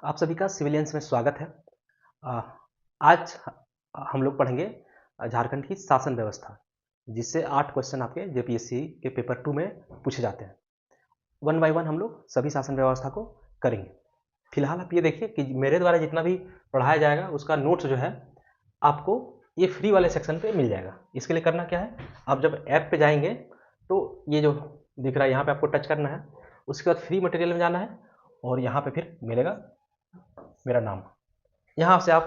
आप सभी का सिविलियंस में स्वागत है। आज हम लोग पढ़ेंगे झारखंड की शासन व्यवस्था, जिससे 8 क्वेश्चन आपके जेपीएससी के पेपर 2 में पूछे जाते हैं। वन बाय वन हम लोग सभी शासन व्यवस्था को करेंगे। फिलहाल आप ये देखिए कि मेरे द्वारा जितना भी पढ़ाया जाएगा उसका नोट्स जो है आपको ये फ्री वाले सेक्शन पे मिल जाएगा। इसके लिए करना क्या है, आप जब ऐप पे जाएंगे तो ये जो दिख रहा है यहाँ पे आपको टच करना है। उसके बाद फ्री मटेरियल में जाना है और यहाँ पे फिर मिलेगा मेरा नाम। यहाँ से आप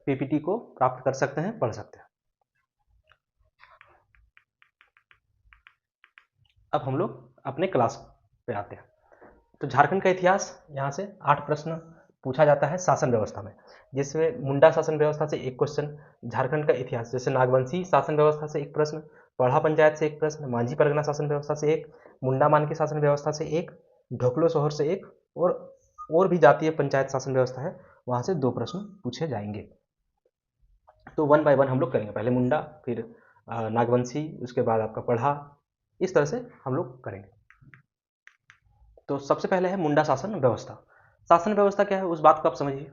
पीपीटी को प्राप्त कर सकते हैं, पढ़ सकते हैं। अब हम लोग अपने क्लास पे आते हैं। तो झारखंड का इतिहास, यहाँ से 8 प्रश्न पूछा जाता है शासन व्यवस्था में, जिसमें मुंडा शासन व्यवस्था से 1 क्वेश्चन, झारखंड का इतिहास जैसे नागवंशी शासन व्यवस्था से 1 प्रश्न, पढ़ा पंचायत से 1 प्रश्न, मांझी परगना शासन व्यवस्था से 1, मुंडा मान की शासन व्यवस्था से 1, ढोकलो सोहर से 1 और भी जातीय पंचायत शासन व्यवस्था है वहाँ से 2 प्रश्न पूछे जाएंगे। तो वन बाय वन हम लोग करेंगे, पहले मुंडा, फिर नागवंशी, उसके बाद आपका पढ़ा, इस तरह से हम लोग करेंगे। तो सबसे पहले है मुंडा शासन व्यवस्था। शासन व्यवस्था क्या है उस बात को आप समझिए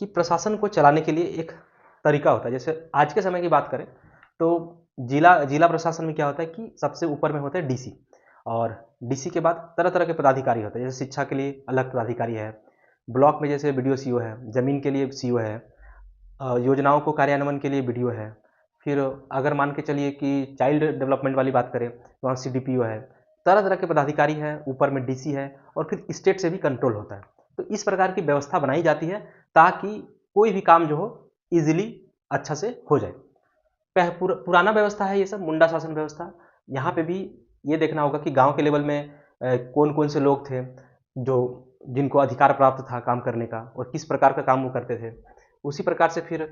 कि प्रशासन को चलाने के लिए एक तरीका होता है। जैसे आज के समय की बात करें तो जिला जिला प्रशासन में क्या होता है कि सबसे ऊपर में होते हैं डीसी, और डीसी के बाद तरह तरह के पदाधिकारी होते हैं। जैसे शिक्षा के लिए अलग पदाधिकारी है, ब्लॉक में जैसे बीडीओ सीओ है, जमीन के लिए सीओ है, योजनाओं को कार्यान्वयन के लिए बीडीओ है। फिर अगर मान के चलिए कि चाइल्ड डेवलपमेंट वाली बात करें तो वहाँ सीडीपीओ है। तरह तरह के पदाधिकारी हैं, ऊपर में डीसी है, और फिर स्टेट से भी कंट्रोल होता है। तो इस प्रकार की व्यवस्था बनाई जाती है ताकि कोई भी काम जो हो इजीली अच्छा से हो जाए। पुराना व्यवस्था है ये सब, मुंडा शासन व्यवस्था। यहाँ पे भी ये देखना होगा कि गांव के लेवल में कौन कौन से लोग थे जो जिनको अधिकार प्राप्त था काम करने का, और किस प्रकार का काम वो करते थे। उसी प्रकार से फिर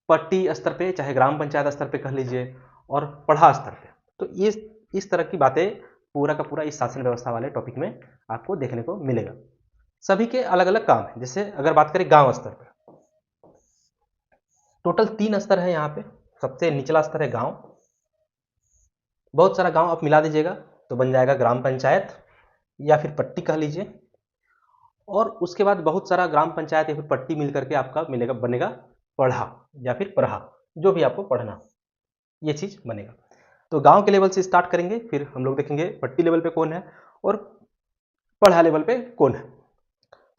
पट्टी स्तर पे, चाहे ग्राम पंचायत स्तर पे कह लीजिए, और पढ़ा स्तर पे, तो ये इस तरह की बातें पूरा का पूरा इस शासन व्यवस्था वाले टॉपिक में आपको देखने को मिलेगा। सभी के अलग अलग काम है। जैसे अगर बात करें गांव स्तर पर, टोटल 3 स्तर है यहाँ पे। सबसे निचला स्तर है गांव। बहुत सारा गांव आप मिला दीजिएगा तो बन जाएगा ग्राम पंचायत या फिर पट्टी कह लीजिए, और उसके बाद बहुत सारा ग्राम पंचायत या फिर पट्टी मिल करके आपका मिलेगा, बनेगा पढ़ा या फिर पढ़ा, जो भी आपको पढ़ना ये चीज बनेगा। तो गांव के लेवल से स्टार्ट करेंगे, फिर हम लोग देखेंगे पट्टी लेवल पे कौन है और पढ़ा लेवल पे कौन है।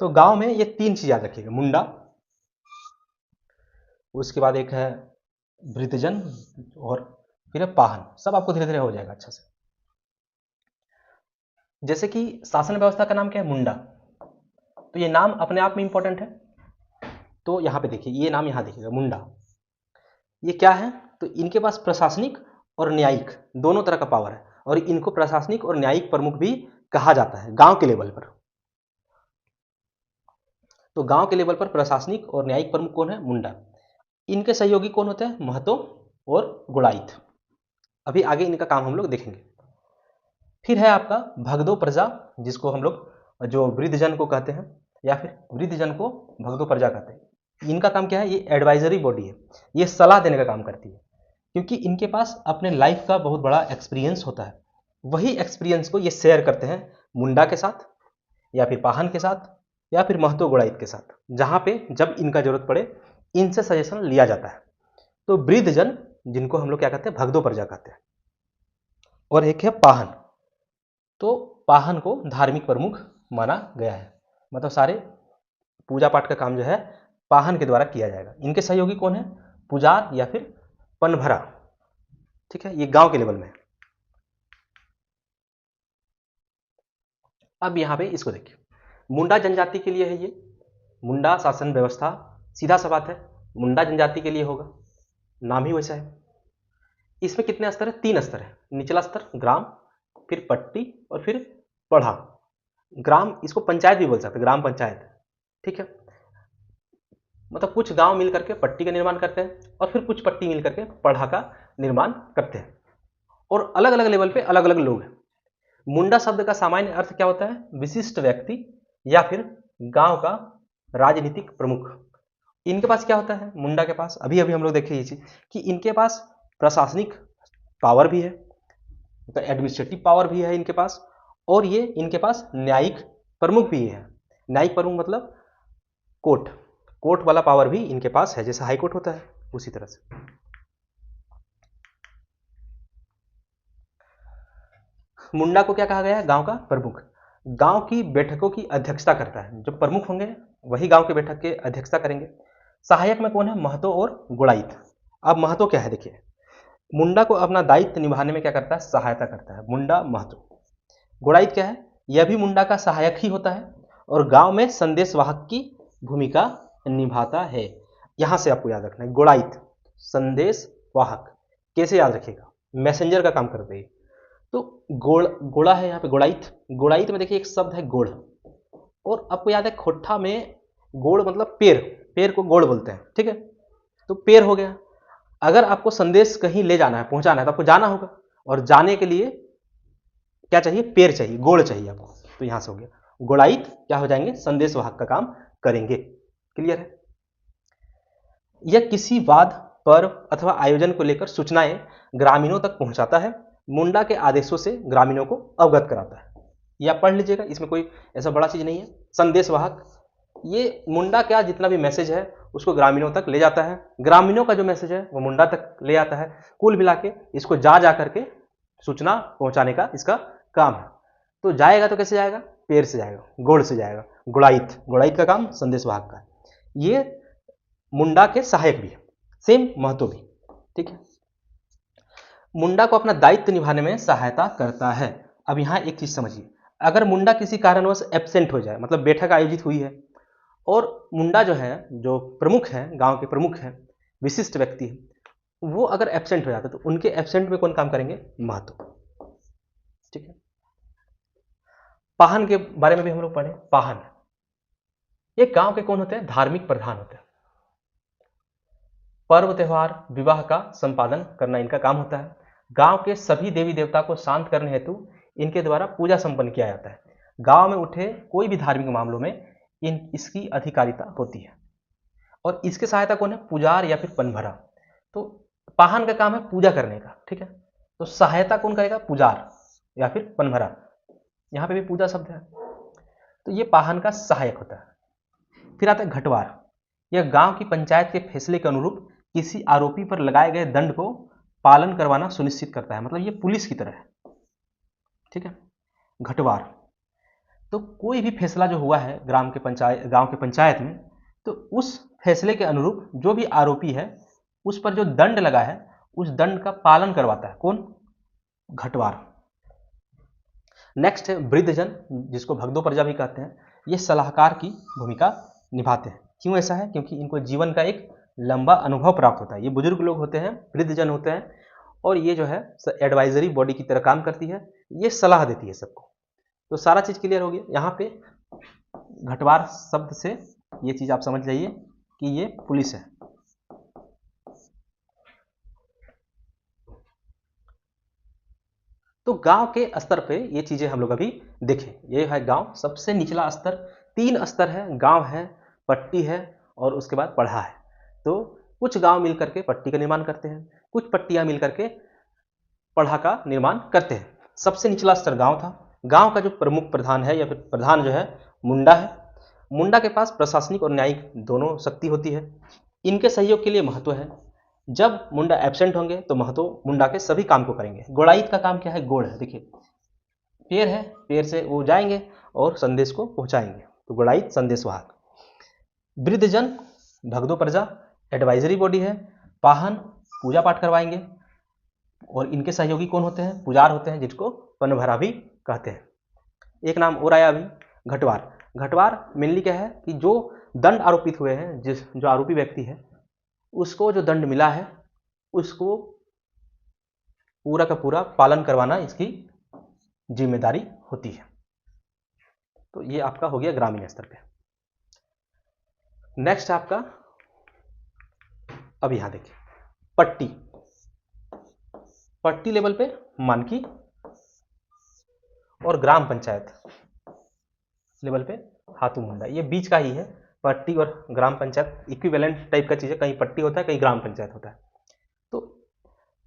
तो गांव में ये 3 चीज याद रखिएगा, मुंडा, उसके बाद एक है वृद्धजन, और फिर है पाहन। सब आपको धीरे धीरे हो जाएगा अच्छा से। जैसे कि शासन व्यवस्था का नाम क्या है, मुंडा, तो ये नाम अपने आप में इंपॉर्टेंट है। तो यहाँ पे देखिए, ये नाम यहाँ देखिएगा मुंडा, ये क्या है, तो इनके पास प्रशासनिक और न्यायिक दोनों तरह का पावर है, और इनको प्रशासनिक और न्यायिक प्रमुख भी कहा जाता है गांव के लेवल पर। तो गांव के लेवल पर प्रशासनिक और न्यायिक प्रमुख कौन है, मुंडा। इनके सहयोगी कौन होते हैं, महतो और गुड़ाइत। अभी आगे इनका काम हम लोग देखेंगे। फिर है आपका भगदो प्रजा, जिसको हम लोग जो वृद्धजन को कहते हैं, या फिर वृद्धजन को भगदो प्रजा कहते हैं। इनका काम क्या है, ये एडवाइजरी बॉडी है, ये सलाह देने का काम करती है, क्योंकि इनके पास अपने लाइफ का बहुत बड़ा एक्सपीरियंस होता है। वही एक्सपीरियंस को ये शेयर करते हैं मुंडा के साथ, या फिर पाहन के साथ, या फिर महतो गुड़ाइत के साथ, जहां पे जब इनका जरूरत पड़े इनसे सजेशन लिया जाता है। तो वृद्धजन, जिनको हम लोग क्या कहते हैं, भगदो प्रजा कहते हैं, और एक है पाहन। तो पाहन को धार्मिक प्रमुख माना गया है, मतलब सारे पूजा पाठ का काम जो है पाहन के द्वारा किया जाएगा। इनके सहयोगी कौन है, पुजार या फिर पनभरा। ठीक है, ये गांव के लेवल में है। अब यहाँ पे इसको देखिए, मुंडा जनजाति के लिए है ये मुंडा शासन व्यवस्था। सीधा सा बात है, मुंडा जनजाति के लिए होगा, नाम ही वैसा है। इसमें कितने स्तर है, 3 स्तर है। निचला स्तर ग्राम, फिर पट्टी, और फिर पढ़ा। ग्राम, इसको पंचायत भी बोल सकते हैं, ग्राम पंचायत। ठीक है, मतलब कुछ गांव मिल करके पट्टी का निर्माण करते हैं, और फिर कुछ पट्टी मिल करके पढ़ा का निर्माण करते हैं, और अलग अलग लेवल पे अलग अलग लोग हैं। मुंडा शब्द का सामान्य अर्थ क्या होता है, विशिष्ट व्यक्ति या फिर गांव का राजनीतिक प्रमुख। इनके पास क्या होता है, मुंडा के पास, अभी अभी हम लोग देखे ये चीज कि इनके पास प्रशासनिक पावर भी है, तो एडमिनिस्ट्रेटिव पावर भी है इनके पास, और ये इनके पास न्यायिक प्रमुख भी है। न्यायिक प्रमुख मतलब कोर्ट, कोर्ट वाला पावर भी इनके पास है, जैसे हाई कोर्ट होता है उसी तरह से। मुंडा को क्या कहा गया है? गांव का प्रमुख। गांव की बैठकों की अध्यक्षता करता है, जो प्रमुख होंगे वही गांव की बैठक के अध्यक्षता करेंगे। सहायक में कौन है? महतो और गुड़ाइत। अब महतो क्या है देखिए, मुंडा को अपना दायित्व निभाने में क्या करता है? सहायता करता है, मुंडा महतो। गुड़ाइत क्या है? यह भी मुंडा का सहायक ही होता है और गांव में संदेशवाहक की भूमिका निभाता है। यहां से आपको याद रखना है, गुड़ाइत संदेशवाहक। कैसे याद रखिएगा? मैसेंजर का काम करते हैं। तो गोड़ा है यहाँ पे, गुड़ाइत। गुड़ाइत में देखिए एक शब्द है गोड़, और आपको याद है खोट्ठा में गोड़ मतलब पेड़, पेड़ को गोड़ बोलते हैं, ठीक है। तो पेड़ हो गया। अगर आपको संदेश कहीं ले जाना है, पहुंचाना है, तो आपको जाना होगा, और जाने के लिए क्या चाहिए? पेड़ चाहिए, गोड़ चाहिए आपको। तो यहां से हो गया गोड़ाइत क्या हो जाएंगे? संदेश वाहक का काम करेंगे। क्लियर है? यह किसी वाद, पर्व अथवा आयोजन को लेकर सूचनाएं ग्रामीणों तक पहुंचाता है, मुंडा के आदेशों से ग्रामीणों को अवगत कराता है। या पढ़ लीजिएगा, इसमें कोई ऐसा बड़ा चीज नहीं है। संदेशवाहक, ये मुंडा क्या जितना भी मैसेज है उसको ग्रामीणों तक ले जाता है, ग्रामीणों का जो मैसेज है वो मुंडा तक ले आता है। कुल मिला के इसको जा करके सूचना पहुंचाने का इसका काम है। तो जाएगा तो कैसे जाएगा? पेड़ से जाएगा, गोड़ से जाएगा। गुड़ाइत, गुड़ाइत का काम संदेशवाहक का है। ये मुंडा के सहायक भी है, सेम महतो भी, ठीक है। मुंडा को अपना दायित्व निभाने में सहायता करता है। अब यहां एक चीज समझिए, अगर मुंडा किसी कारणवश एब्सेंट हो जाए, मतलब बैठक आयोजित हुई है और मुंडा जो है, जो प्रमुख है, गांव के प्रमुख है, विशिष्ट व्यक्ति है, वो अगर एब्सेंट हो जाता है तो उनके एब्सेंट में कौन काम करेंगे? महतो, ठीक है। पाहन के बारे में भी हम लोग पढ़े। पाहन ये गांव के कौन होते हैं? धार्मिक प्रधान होते हैं। पर्व त्योहार विवाह का संपादन करना इनका काम होता है। गांव के सभी देवी देवता को शांत करने हेतु इनके द्वारा पूजा संपन्न किया जाता है। गांव में उठे कोई भी धार्मिक मामलों में इसकी अधिकारिता होती है। और इसके सहायता कौन है? पुजार या फिर पनभरा। तो पाहन का काम है पूजा करने का, ठीक है। तो सहायता कौन करेगा? पुजार या फिर पनभरा। यहां पे भी पूजा शब्द है। तो ये पाहन का सहायक होता है। फिर आता है घटवार। यह गांव की पंचायत के फैसले के अनुरूप किसी आरोपी पर लगाए गए दंड को पालन करवाना सुनिश्चित करता है, मतलब ये पुलिस की तरह है, ठीक है। घटवार, तो कोई भी फैसला जो हुआ है गांव के पंचायत में, तो उस फैसले के अनुरूप जो भी आरोपी है उस पर जो दंड लगा है उस दंड का पालन करवाता है कौन? घटवार। नेक्स्ट है वृद्धजन, जिसको भगदो प्रजा भी कहते हैं। ये सलाहकार की भूमिका निभाते हैं। क्यों ऐसा है? क्योंकि इनको जीवन का एक लंबा अनुभव प्राप्त होता है। ये बुजुर्ग लोग होते हैं, वृद्धजन होते हैं, और ये जो है एडवाइजरी बॉडी की तरह काम करती है, ये सलाह देती है सबको। तो सारा चीज क्लियर हो गया। यहाँ पे घटवार शब्द से ये चीज आप समझ जाइए कि ये पुलिस है। तो गांव के स्तर पे ये चीजें हम लोग अभी देखें। ये है गांव, सबसे निचला स्तर। 3 स्तर है, गांव है, पट्टी है, और उसके बाद पढ़ा है। तो कुछ गांव मिलकर के पट्टी का निर्माण करते हैं, कुछ पट्टियां मिलकर के पढ़ा का निर्माण करते हैं। सबसे निचला स्तर गांव था। गांव का जो प्रमुख प्रधान है या फिर प्रधान जो है मुंडा है। मुंडा के पास प्रशासनिक और न्यायिक दोनों शक्ति होती है। इनके सहयोग के लिए महतो है। जब मुंडा एब्सेंट होंगे तो महतो मुंडा के सभी काम को करेंगे। गोड़ाइत का काम क्या है? गोड़ है, देखिए पेड़ है, पेड़ से वो जाएंगे और संदेश को पहुंचाएंगे। तो गोड़ाइत संदेशवाहक। वृद्धजन भगदो प्रजा एडवाइजरी बॉडी है। पाहन पूजा पाठ करवाएंगे, और इनके सहयोगी कौन होते हैं? पुजार होते हैं, जिसको पनभरा भी कहते हैं। एक नाम और आया अभी, घटवार। घटवार मेनली क्या है कि जो दंड आरोपित हुए हैं, जो आरोपी व्यक्ति है उसको जो दंड मिला है उसको पूरा का पूरा पालन करवाना इसकी जिम्मेदारी होती है। तो ये आपका हो गया ग्रामीण स्तर पे। नेक्स्ट आपका, अब यहां देखिए पट्टी। पट्टी लेवल पे मानकी, और ग्राम पंचायत लेवल पे हाथू मुंडा। ये बीच का ही है, पट्टी और ग्राम पंचायत इक्विवेलेंट टाइप का चीज है। कहीं पट्टी होता है, कहीं ग्राम पंचायत होता है। तो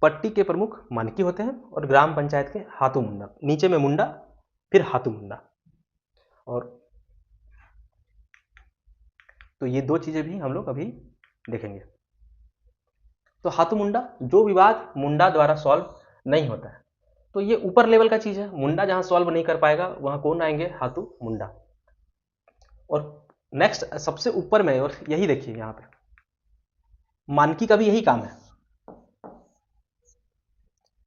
पट्टी के प्रमुख मानकी होते हैं और ग्राम पंचायत के हाथू मुंडा। नीचे में मुंडा, फिर हाथू मुंडा। और तो ये दो चीजें भी हम लोग अभी देखेंगे। तो हाथू मुंडा, जो विवाद मुंडा द्वारा सॉल्व नहीं होता है, तो ये ऊपर लेवल का चीज है। मुंडा जहां सॉल्व नहीं कर पाएगा वहां कौन आएंगे? हाथू मुंडा। और नेक्स्ट सबसे ऊपर में, और यही देखिए यहां पे मानकी का भी यही काम है,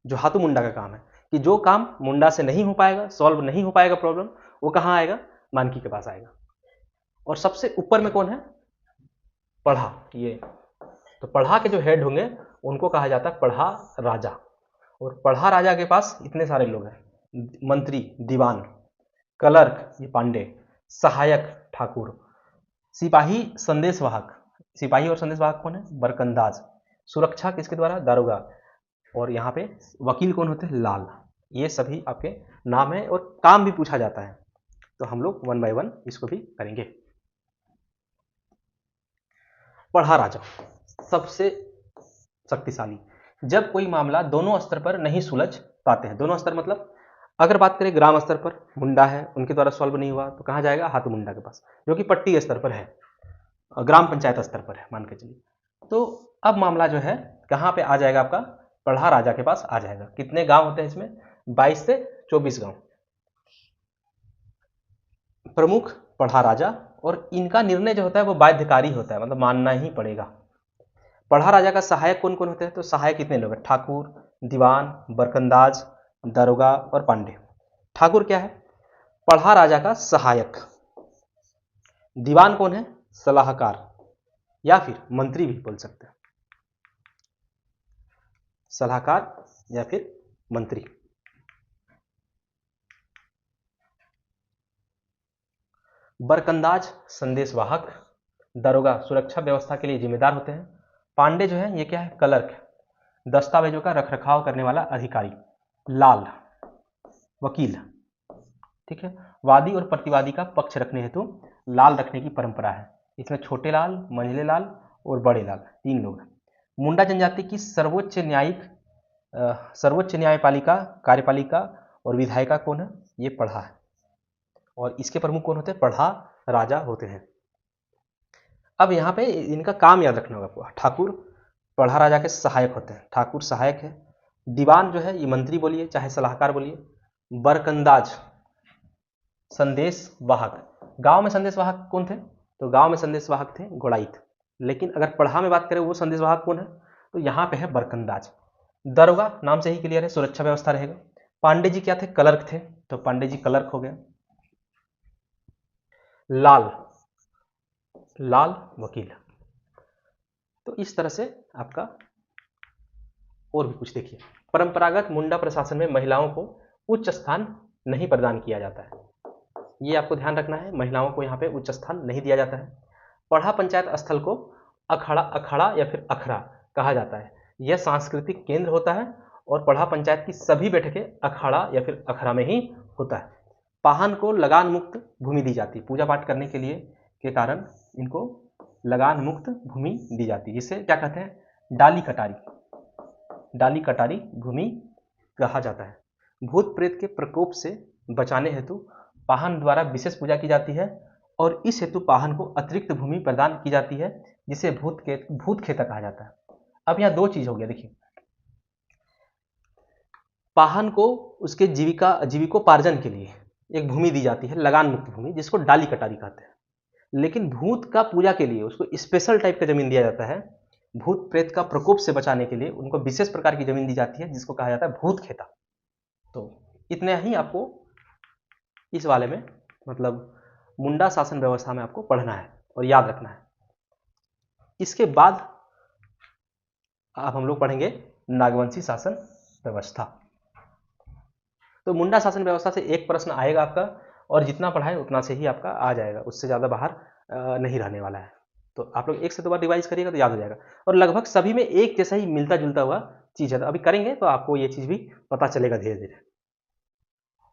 जो हाथू मुंडा का काम है, कि जो काम मुंडा से नहीं हो पाएगा, सॉल्व नहीं हो पाएगा प्रॉब्लम, वो कहां आएगा? मानकी के पास आएगा। और सबसे ऊपर में कौन है? पढ़ा। ये तो पढ़ा के जो हेड होंगे उनको कहा जाता है पढ़ा राजा। और पढ़ा राजा के पास इतने सारे लोग हैं, मंत्री, दीवान, क्लर्क ये पांडे, सहायक ठाकुर, सिपाही संदेशवाहक, सिपाही और संदेशवाहक कौन है? बरकंदाज, सुरक्षा किसके द्वारा? दारोगा, और यहाँ पे वकील कौन होते हैं? लाल। ये सभी आपके नाम है और काम भी पूछा जाता है, तो हम लोग वन बाय वन इसको भी करेंगे। पढ़ा राजा सबसे शक्तिशाली। जब कोई मामला दोनों स्तर पर नहीं सुलझ पाते हैं, दोनों स्तर मतलब अगर बात करें ग्राम स्तर पर मुंडा है, उनके द्वारा सॉल्व नहीं हुआ तो कहाँ जाएगा? हाथू मुंडा के पास, जो कि पट्टी स्तर पर है, ग्राम पंचायत स्तर पर है मान के चलिए। तो अब मामला जो है कहाँ पे आ जाएगा? आपका पढ़ा राजा के पास आ जाएगा। कितने गांव होते हैं इसमें? 22 से 24 गांव। प्रमुख पढ़ा राजा, और इनका निर्णय जो होता है वो बाध्यकारी होता है, मतलब मानना ही पड़ेगा। पढ़ा राजा का सहायक कौन कौन होते हैं? तो सहायक कितने लोग हैं? ठाकुर, दीवान, बरकंदाज, दारोगा और पांडे। ठाकुर क्या है? पढ़ा राजा का सहायक। दीवान कौन है? सलाहकार या फिर मंत्री भी बोल सकते हैं, सलाहकार या फिर मंत्री। बरकंदाज संदेशवाहक, दारोगा सुरक्षा व्यवस्था के लिए जिम्मेदार होते हैं। पांडे जो है ये क्या है? क्लर्क, दस्तावेजों का रखरखाव करने वाला अधिकारी। लाल वकील, ठीक है। वादी और प्रतिवादी का पक्ष रखने हेतु लाल रखने की परंपरा है। इसमें छोटे लाल, मंझले लाल और बड़े लाल, 3 लोग हैं। मुंडा जनजाति की सर्वोच्च न्यायपालिका, कार्यपालिका और विधायिका कौन है? ये पढ़ा है। और इसके प्रमुख कौन होते हैं? पढ़ा राजा होते हैं। अब यहाँ पे इनका काम याद रखना होगा आपको। ठाकुर पढ़ा राजा के सहायक होते हैं, ठाकुर सहायक है। दीवान जो है ये मंत्री बोलिए चाहे सलाहकार बोलिए। बरकंदाज संदेश वाहक, गांव में संदेश वाहक कौन थे? तो गांव में संदेश वाहक थे गोड़ाइत। लेकिन अगर पढ़ा में बात करें वो संदेश वाहक कौन है? तो यहाँ पे है बरकंदाज। दारोगा नाम से ही क्लियर है, सुरक्षा व्यवस्था रहेगा। पांडे जी क्या थे? क्लर्क थे, तो पांडे जी क्लर्क हो गए। लाल, लाल वकील। तो इस तरह से आपका और भी कुछ देखिए। परंपरागत मुंडा प्रशासन में महिलाओं को उच्च स्थान नहीं प्रदान किया जाता है, ये आपको ध्यान रखना है, महिलाओं को यहाँ पे उच्च स्थान नहीं दिया जाता है। पढ़ा पंचायत स्थल को अखाड़ा या फिर अखड़ा कहा जाता है। यह सांस्कृतिक केंद्र होता है और पढ़ा पंचायत की सभी बैठकें अखाड़ा या फिर अखड़ा में ही होता है। पाहन को लगान मुक्त भूमि दी जाती है, पूजा पाठ करने के लिए के कारण इनको लगान मुक्त भूमि दी जाती है, जिसे क्या कहते हैं? डाली कटारी, डाली कटारी भूमि कहा जाता है। भूत प्रेत के प्रकोप से बचाने हेतु पाहन द्वारा विशेष पूजा की जाती है और इस हेतु पाहन को अतिरिक्त भूमि प्रदान की जाती है, जिसे भूत खेता कहा जाता है। अब यहाँ दो चीज हो गया, देखिए। पाहन को उसके जीविकोपार्जन के लिए एक भूमि दी जाती है, लगान मुक्त भूमि, जिसको डाली कटारी कहते हैं। लेकिन भूत का पूजा के लिए उसको स्पेशल टाइप का जमीन दिया जाता है। भूत प्रेत का प्रकोप से बचाने के लिए उनको विशेष प्रकार की जमीन दी जाती है, जिसको कहा जाता है भूत खेता। तो इतने ही आपको इस वाले में, मतलब मुंडा शासन व्यवस्था में आपको पढ़ना है और याद रखना है। इसके बाद अब हम लोग पढ़ेंगे नागवंशी शासन व्यवस्था। तो मुंडा शासन व्यवस्था से एक प्रश्न आएगा आपका, और जितना पढ़ाए उतना से ही आपका आ जाएगा, उससे ज़्यादा बाहर नहीं रहने वाला है। तो आप लोग एक से दो बार रिवाइज करिएगा तो याद हो जाएगा, और लगभग सभी में एक जैसा ही मिलता जुलता हुआ चीज़ है। तो अभी करेंगे तो आपको ये चीज़ भी पता चलेगा धीरे धीरे।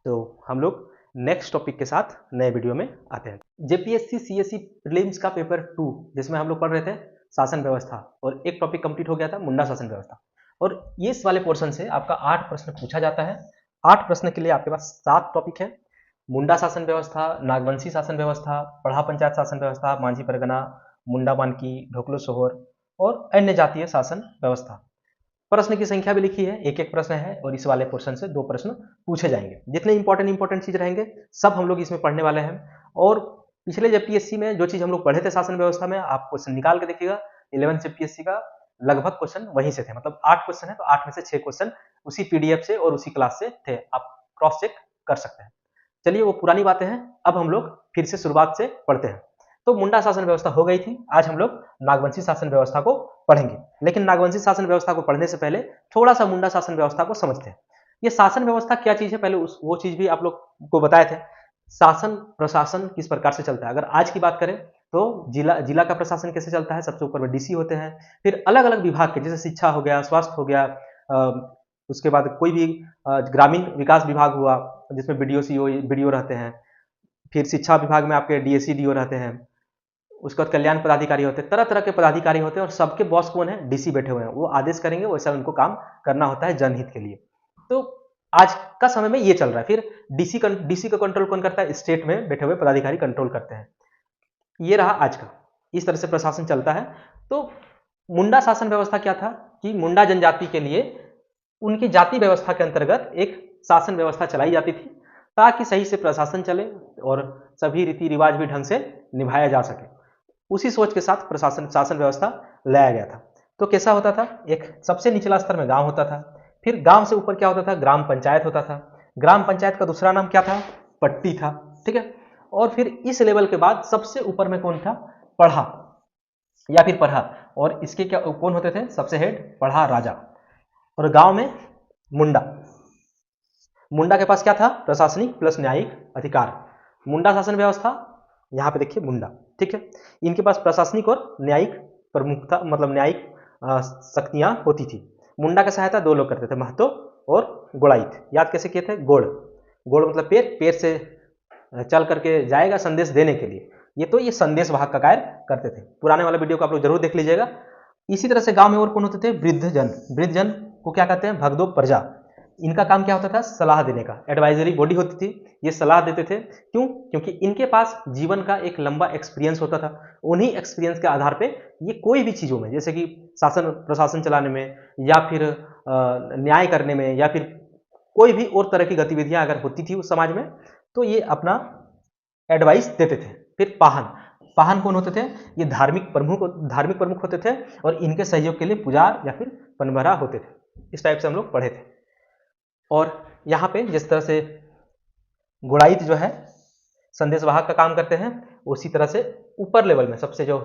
तो हम लोग नेक्स्ट टॉपिक के साथ नए वीडियो में आते हैं। जेपीएससी सीएससी प्रीलिम्स का पेपर 2, जिसमें हम लोग पढ़ रहे थे शासन व्यवस्था, और एक टॉपिक कंप्लीट हो गया था मुंडा शासन व्यवस्था। और ये इस वाले पोर्शन से आपका 8 प्रश्न पूछा जाता है। 8 प्रश्न के लिए आपके पास 7 टॉपिक है। मुंडा शासन व्यवस्था, नागवंशी शासन व्यवस्था, पढ़ा पंचायत शासन व्यवस्था, मांझी परगना, मुंडा मानकी, ढोकलो सोहर और अन्य जातीय शासन व्यवस्था। प्रश्न की संख्या भी लिखी है, एक एक प्रश्न है और इस वाले पोर्शन से 2 प्रश्न पूछे जाएंगे। जितने इंपॉर्टेंट चीज रहेंगे सब हम लोग इसमें पढ़ने वाले हैं। और पिछले जेपीएससी में जो चीज हम लोग पढ़े थे शासन व्यवस्था में, आप क्वेश्चन निकाल के देखिएगा 11th जेपीएससी का लगभग क्वेश्चन वहीं से थे। मतलब 8 क्वेश्चन है तो 8 में से 6 क्वेश्चन उसी पीडीएफ से और उसी क्लास से थे, आप क्रॉस चेक कर सकते हैं। चलिए वो पुरानी बातें हैं, अब हम लोग फिर से शुरुआत से पढ़ते हैं। तो मुंडा शासन व्यवस्था हो गई थी, आज हम लोग नागवंशी शासन व्यवस्था को पढ़ेंगे। लेकिन नागवंशी शासन व्यवस्था को पढ़ने से पहले थोड़ा सा मुंडा शासन व्यवस्था को समझते हैं। ये शासन व्यवस्था क्या चीज है, पहले वो चीज भी आप लोग को बताए थे। शासन प्रशासन किस प्रकार से चलता है, अगर आज की बात करें तो जिला का प्रशासन कैसे चलता है, सबसे ऊपर में डीसी होते हैं। फिर अलग अलग विभाग के, जैसे शिक्षा हो गया, स्वास्थ्य हो गया, उसके बाद कोई भी ग्रामीण विकास विभाग हुआ जिसमें बीडीओ सीओ बीडीओ रहते हैं। फिर शिक्षा विभाग में आपके डीएससी डीओ रहते हैं। उसके बाद कल्याण पदाधिकारी होते हैं, तरह तरह के पदाधिकारी होते हैं और सबके बॉस कौन है, डीसी बैठे हुए हैं। वो आदेश करेंगे, वैसा उनको काम करना होता है जनहित के लिए। तो आज का समय में ये चल रहा है। फिर डीसी का कंट्रोल कौन करता है, स्टेट में बैठे हुए पदाधिकारी कंट्रोल करते हैं। ये रहा आज का, इस तरह से प्रशासन चलता है। तो मुंडा शासन व्यवस्था क्या था कि मुंडा जनजाति के लिए उनकी जाति व्यवस्था के अंतर्गत एक शासन व्यवस्था चलाई जाती थी ताकि सही से प्रशासन चले और सभी रीति रिवाज भी ढंग से निभाया जा सके। उसी सोच के साथ प्रशासन शासन व्यवस्था लाया गया था। तो कैसा होता था, एक सबसे निचला स्तर में गांव होता था, फिर गांव से ऊपर क्या होता था, ग्राम पंचायत होता था। ग्राम पंचायत का दूसरा नाम क्या था, पट्टी था, ठीक है। और फिर इस लेवल के बाद सबसे ऊपर में कौन था, पढ़ा या फिर पढ़ा। और इसके क्या कौन होते थे, सबसे हेड पढ़ा राजा। और गांव में मुंडा के पास क्या था, प्रशासनिक प्लस न्यायिक अधिकार। मुंडा शासन व्यवस्था, यहाँ पे देखिए मुंडा, ठीक है। इनके पास प्रशासनिक और न्यायिक प्रमुखता, मतलब न्यायिक शक्तियां होती थी। मुंडा की सहायता 2 लोग करते थे, महतो और गोड़ाइत। याद कैसे किए थे, गोड़ मतलब पैर से चल करके जाएगा संदेश देने के लिए। ये संदेश वाहक का कार्य करते थे। पुराने वाला वीडियो को आप लोग जरूर देख लीजिएगा। इसी तरह से गांव में और कौन होते थे, वृद्धजन को क्या कहते हैं, भगदो प्रजा। इनका काम क्या होता था, सलाह देने का, एडवाइजरी बॉडी होती थी। ये सलाह देते थे, क्यों, क्योंकि इनके पास जीवन का एक लंबा एक्सपीरियंस होता था। उन्हीं एक्सपीरियंस के आधार पे ये कोई भी चीजों में, जैसे कि शासन प्रशासन चलाने में या फिर न्याय करने में या फिर कोई भी और तरह की गतिविधियां अगर होती थी उस समाज में, तो ये अपना एडवाइस देते थे। फिर पाहन कौन होते थे, ये धार्मिक प्रमुख होते थे और इनके सहयोग के लिए पुजार या फिर पनभरा होते थे। इस टाइप से हम लोग पढ़े थे। और यहाँ पे जिस तरह से गुड़ाइत जो है संदेशवाहक का काम करते हैं, उसी तरह से ऊपर लेवल में सबसे जो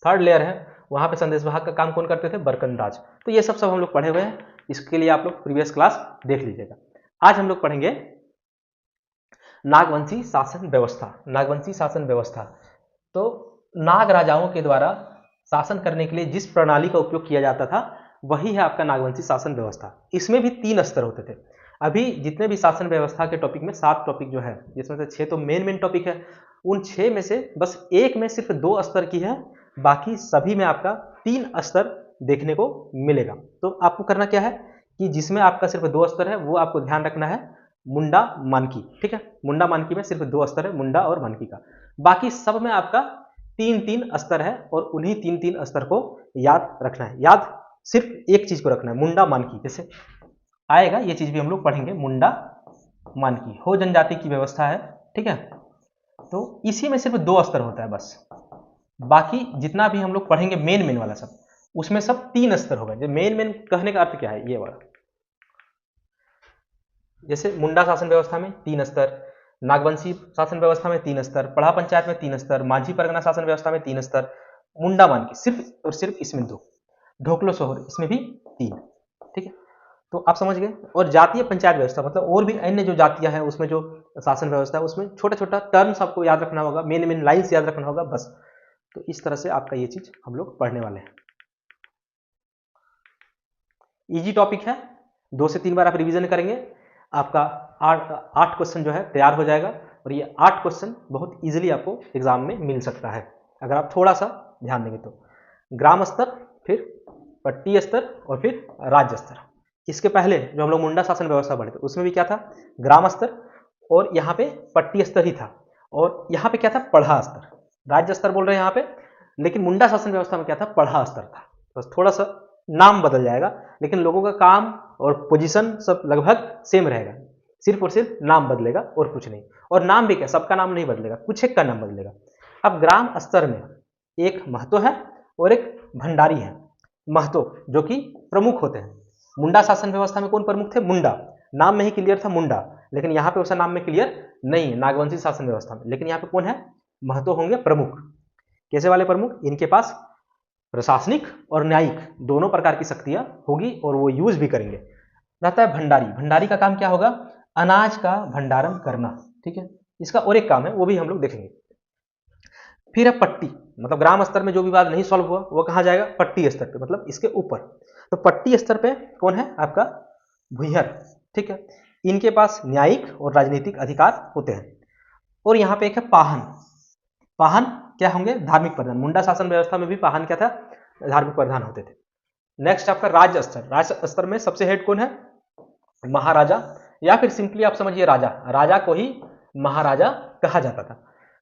3rd लेयर है वहां पे संदेशवाहक का काम कौन करते थे, बरकनराज। तो ये सब हम लोग पढ़े हुए हैं, इसके लिए आप लोग प्रीवियस क्लास देख लीजिएगा। आज हम लोग पढ़ेंगे नागवंशी शासन व्यवस्था। तो नाग राजाओं के द्वारा शासन करने के लिए जिस प्रणाली का उपयोग किया जाता था वही है आपका नागवंशी शासन व्यवस्था। इसमें भी 3 स्तर होते थे। अभी जितने भी शासन व्यवस्था के टॉपिक में 7 टॉपिक जो है, जिसमें से 6 तो मेन टॉपिक है, उन 6 में से बस एक में सिर्फ 2 स्तर की है, बाकी सभी में आपका 3 स्तर देखने को मिलेगा। तो आपको करना क्या है कि जिसमें आपका सिर्फ 2 स्तर है वो आपको ध्यान रखना है, मुंडा मानकी, ठीक है। मुंडा मानकी में सिर्फ 2 स्तर है, मुंडा और मानकी का। बाकी सब में आपका 3-3 स्तर है और उन्हीं 3-3 स्तर को याद रखना है। याद सिर्फ एक चीज को रखना है, मुंडा मानकी। जैसे आएगा ये चीज भी हम लोग पढ़ेंगे, मुंडा मानकी हो जनजाति की व्यवस्था है, ठीक है। तो इसी में सिर्फ 2 स्तर होता है बस, बाकी जितना भी हम लोग पढ़ेंगे मेन वाला सब, उसमें सब 3 स्तर होगा। जो मेन कहने का अर्थ क्या है, ये वाला, जैसे मुंडा शासन व्यवस्था में 3 स्तर, नागवंशी शासन व्यवस्था में 3 स्तर, पढ़ा पंचायत में 3 स्तर, माझी परगना शासन व्यवस्था में 3 स्तर, मुंडा मानकी सिर्फ और सिर्फ इसमें 2, ढोकलो सोहर इसमें भी 3, ठीक है। तो आप समझ गए। और जातीय पंचायत व्यवस्था मतलब और भी अन्य जो जातियां हैं उसमें जो शासन व्यवस्था है उसमें छोटा टर्म्स आपको याद रखना होगा, मेन लाइन्स याद रखना होगा बस। तो इस तरह से आपका ये चीज हम लोग पढ़ने वाले हैं। इजी टॉपिक है, 2 से 3 बार आप रिवीजन करेंगे, आपका 8 क्वेश्चन जो है तैयार हो जाएगा। और ये 8 क्वेश्चन बहुत इजीली आपको एग्जाम में मिल सकता है अगर आप थोड़ा सा ध्यान देंगे तो। ग्राम स्तर, फिर पट्टी स्तर और फिर राज्य स्तर। इसके पहले जो हम लोग मुंडा शासन व्यवस्था पढ़े थे उसमें भी क्या था, ग्राम स्तर, और यहाँ पे पट्टी स्तर ही था, और यहाँ पे क्या था, पढ़ा स्तर। राज्य स्तर बोल रहे हैं यहाँ पे लेकिन मुंडा शासन व्यवस्था में क्या था, पढ़ा स्तर था, बस थोड़ा सा नाम बदल जाएगा, लेकिन लोगों का काम और पोजीशन सब लगभग सेम रहेगा, सिर्फ और सिर्फ नाम बदलेगा और कुछ नहीं। और नाम भी क्या, सबका नाम नहीं बदलेगा, कुछ एक का नाम बदलेगा। अब ग्राम स्तर में एक महतो है और एक भंडारी है। महतो जो कि प्रमुख होते हैं। मुंडा शासन व्यवस्था में कौन प्रमुख थे, मुंडा, नाम में ही क्लियर था मुंडा, लेकिन यहाँ पे उस नाम में क्लियर नहीं है नागवंशी शासन व्यवस्था में। लेकिन यहाँ पे कौन है, महतो होंगे प्रमुख। कैसे वाले प्रमुख, इनके पास प्रशासनिक और न्यायिक दोनों प्रकार की शक्तियां होगी और वो यूज भी करेंगे। रहता है भंडारी, भंडारी का काम क्या होगा, अनाज का भंडारण करना, ठीक है, इसका और एक काम है वो भी हम लोग देखेंगे। फिर है पट्टी, मतलब ग्राम स्तर में जो विवाद नहीं सॉल्व हुआ वो कहाँ जाएगा, पट्टी स्तर पे, मतलब इसके ऊपर। तो पट्टी स्तर पे कौन है आपका, भूइहर, ठीक है, इनके पास न्यायिक और राजनीतिक अधिकार होते हैं। और यहाँ पे एक है पाहन, पाहन क्या होंगे, धार्मिक प्रधान। मुंडा शासन व्यवस्था में भी पाहन क्या था, धार्मिक प्रधान होते थे। नेक्स्ट आपका राज्य स्तर, राज्य स्तर में सबसे हेड कौन है, महाराजा, या फिर सिंपली आप समझिए राजा, राजा को ही महाराजा कहा जाता था।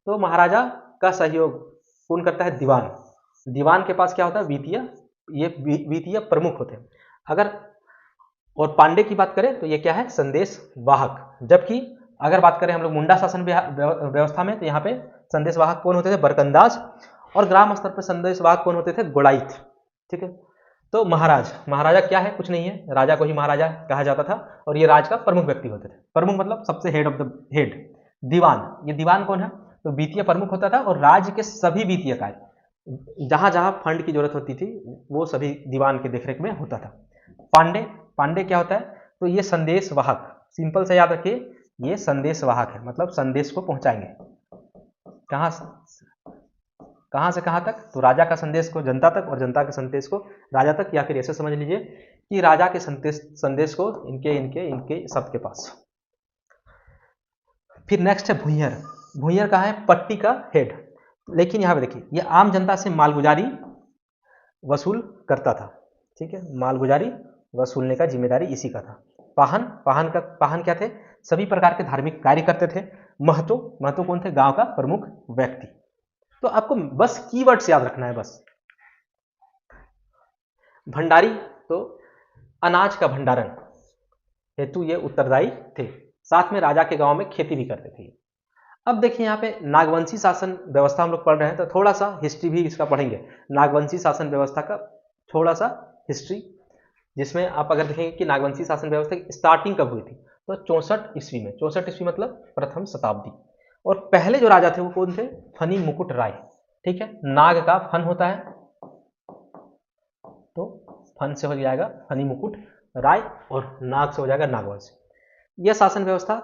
तो महाराजा का सहयोग कौन करता है, दीवान, दीवान के पास क्या होता है, वित्तीय, ये वित्तीय प्रमुख होते हैं। अगर और पांडे की बात करें तो ये क्या है, संदेश वाहक। जबकि अगर बात करें हम लोग मुंडा शासन व्यवस्था में, तो यहाँ पे संदेश वाहक कौन होते थे, बरकंदाज। और ग्राम स्तर पर संदेश वाहक कौन होते थे, गोड़ाइत, ठीक है। तो महाराज, महाराजा क्या है, कुछ नहीं है, राजा को ही महाराजा कहा जाता था, और ये राज का प्रमुख व्यक्ति होते थे। प्रमुख मतलब सबसे हेड ऑफ द हेड। दीवान, ये दीवान कौन है, तो वित्तीय प्रमुख होता था, और राज्य के सभी वित्तीय कार्य, जहां जहां फंड की जरूरत होती थी वो सभी दीवान के देखरेख में होता था। पांडे, पांडे क्या होता है, तो ये संदेश वाहक, सिंपल से याद रखिए, ये संदेश वाहक है, मतलब संदेश को पहुंचाएंगे कहां से कहां तक, तो राजा का संदेश को जनता तक, और जनता के संदेश को राजा तक, या फिर ऐसे समझ लीजिए कि राजा के संदेश को इनके इनके इनके सबके पास। फिर नेक्स्ट है भूइहर, भूइहर का है पट्टी का हेड। लेकिन यहां पे देखिए, ये आम जनता से मालगुजारी वसूल करता था, ठीक है, मालगुजारी वसूलने का जिम्मेदारी इसी का था। पाहन, पाहन क्या थे, सभी प्रकार के धार्मिक कार्य करते थे। महतो, महतो कौन थे, गांव का प्रमुख व्यक्ति। तो आपको बस कीवर्ड्स याद रखना है बस। भंडारी, तो अनाज का भंडारण हेतु ये उत्तरदायी थे, साथ में राजा के गांव में खेती भी करते थे। अब देखिए यहाँ पे नागवंशी शासन व्यवस्था हम लोग पढ़ रहे हैं, तो थोड़ा सा हिस्ट्री भी इसका पढ़ेंगे, नागवंशी शासन व्यवस्था का थोड़ा सा हिस्ट्री, जिसमें आप अगर देखेंगे कि नागवंशी शासन व्यवस्था की स्टार्टिंग कब हुई थी, तो 64 ईस्वी में, 64 ईस्वी मतलब प्रथम शताब्दी। और पहले जो राजा थे वो कौन थे, फनी मुकुट राय, ठीक है, नाग का फन होता है, तो फन से हो जाएगा फनी मुकुट राय, और नाग से हो जाएगा नागवंश। यह शासन व्यवस्था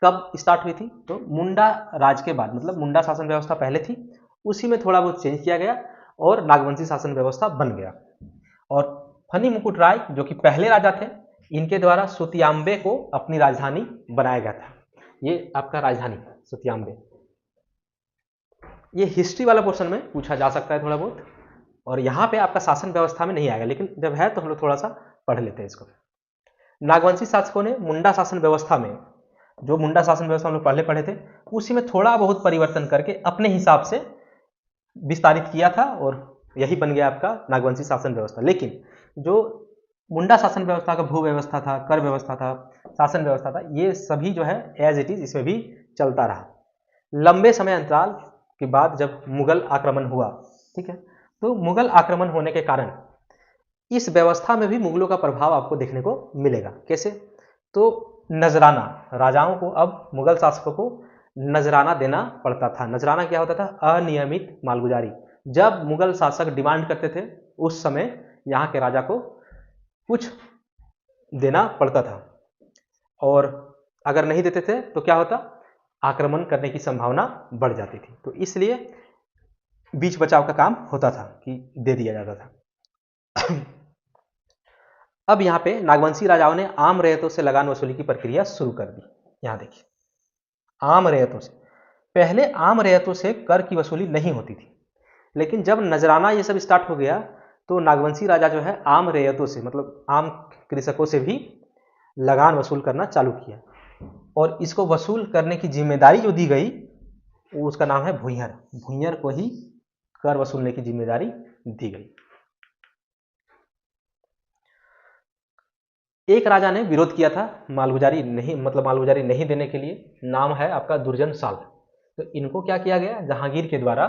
कब स्टार्ट हुई थी, तो मुंडा राज के बाद, मतलब मुंडा शासन व्यवस्था पहले थी, उसी में थोड़ा बहुत चेंज किया गया और नागवंशी शासन व्यवस्था बन गया। और फनी मुकुट राय जो कि पहले राजा थे, इनके द्वारा सुतियांबे को अपनी राजधानी बनाया गया था। ये आपका राजधानी सुतियांबे। ये हिस्ट्री वाला पोर्शन में पूछा जा सकता है थोड़ा बहुत, और यहाँ पे आपका शासन व्यवस्था में नहीं आएगा, लेकिन जब है तो हम लोग थोड़ा सा पढ़ लेते हैं इसको। नागवंशी शासकों ने मुंडा शासन व्यवस्था में, जो मुंडा शासन व्यवस्था हम लोग पहले पढ़े थे, उसी में थोड़ा बहुत परिवर्तन करके अपने हिसाब से विस्तारित किया था, और यही बन गया आपका नागवंशी शासन व्यवस्था। लेकिन जो मुंडा शासन व्यवस्था का भू व्यवस्था था, कर व्यवस्था था, शासन व्यवस्था था, ये सभी जो है एज इट इज इसमें भी चलता रहा। लंबे समय अंतराल के बाद जब मुगल आक्रमण हुआ, ठीक है, तो मुगल आक्रमण होने के कारण इस व्यवस्था में भी मुगलों का प्रभाव आपको देखने को मिलेगा। कैसे, तो नजराना, राजाओं को अब मुगल शासकों को नजराना देना पड़ता था। नजराना क्या होता था, अनियमित मालगुजारी। जब मुगल शासक डिमांड करते थे उस समय यहाँ के राजा को कुछ देना पड़ता था, और अगर नहीं देते थे तो क्या होता, आक्रमण करने की संभावना बढ़ जाती थी। तो इसलिए बीच बचाव का काम होता था कि दे दिया जाता था। अब यहाँ पे नागवंशी राजाओं ने आम रैयतों से लगान वसूली की प्रक्रिया शुरू कर दी। यहाँ देखिए, आम रैयतों से, पहले आम रैयतों से कर की वसूली नहीं होती थी, लेकिन जब नजराना ये सब स्टार्ट हो गया तो नागवंशी राजा जो है आम रैयतों से, मतलब आम कृषकों से भी लगान वसूल करना चालू किया, और इसको वसूल करने की जिम्मेदारी जो दी गई उसका नाम है भूइहर। भूइहर को ही कर वसूलने की जिम्मेदारी दी गई। एक राजा ने विरोध किया था मालगुजारी नहीं देने के लिए, नाम है आपका दुर्जन साल। तो इनको क्या किया गया, जहांगीर के द्वारा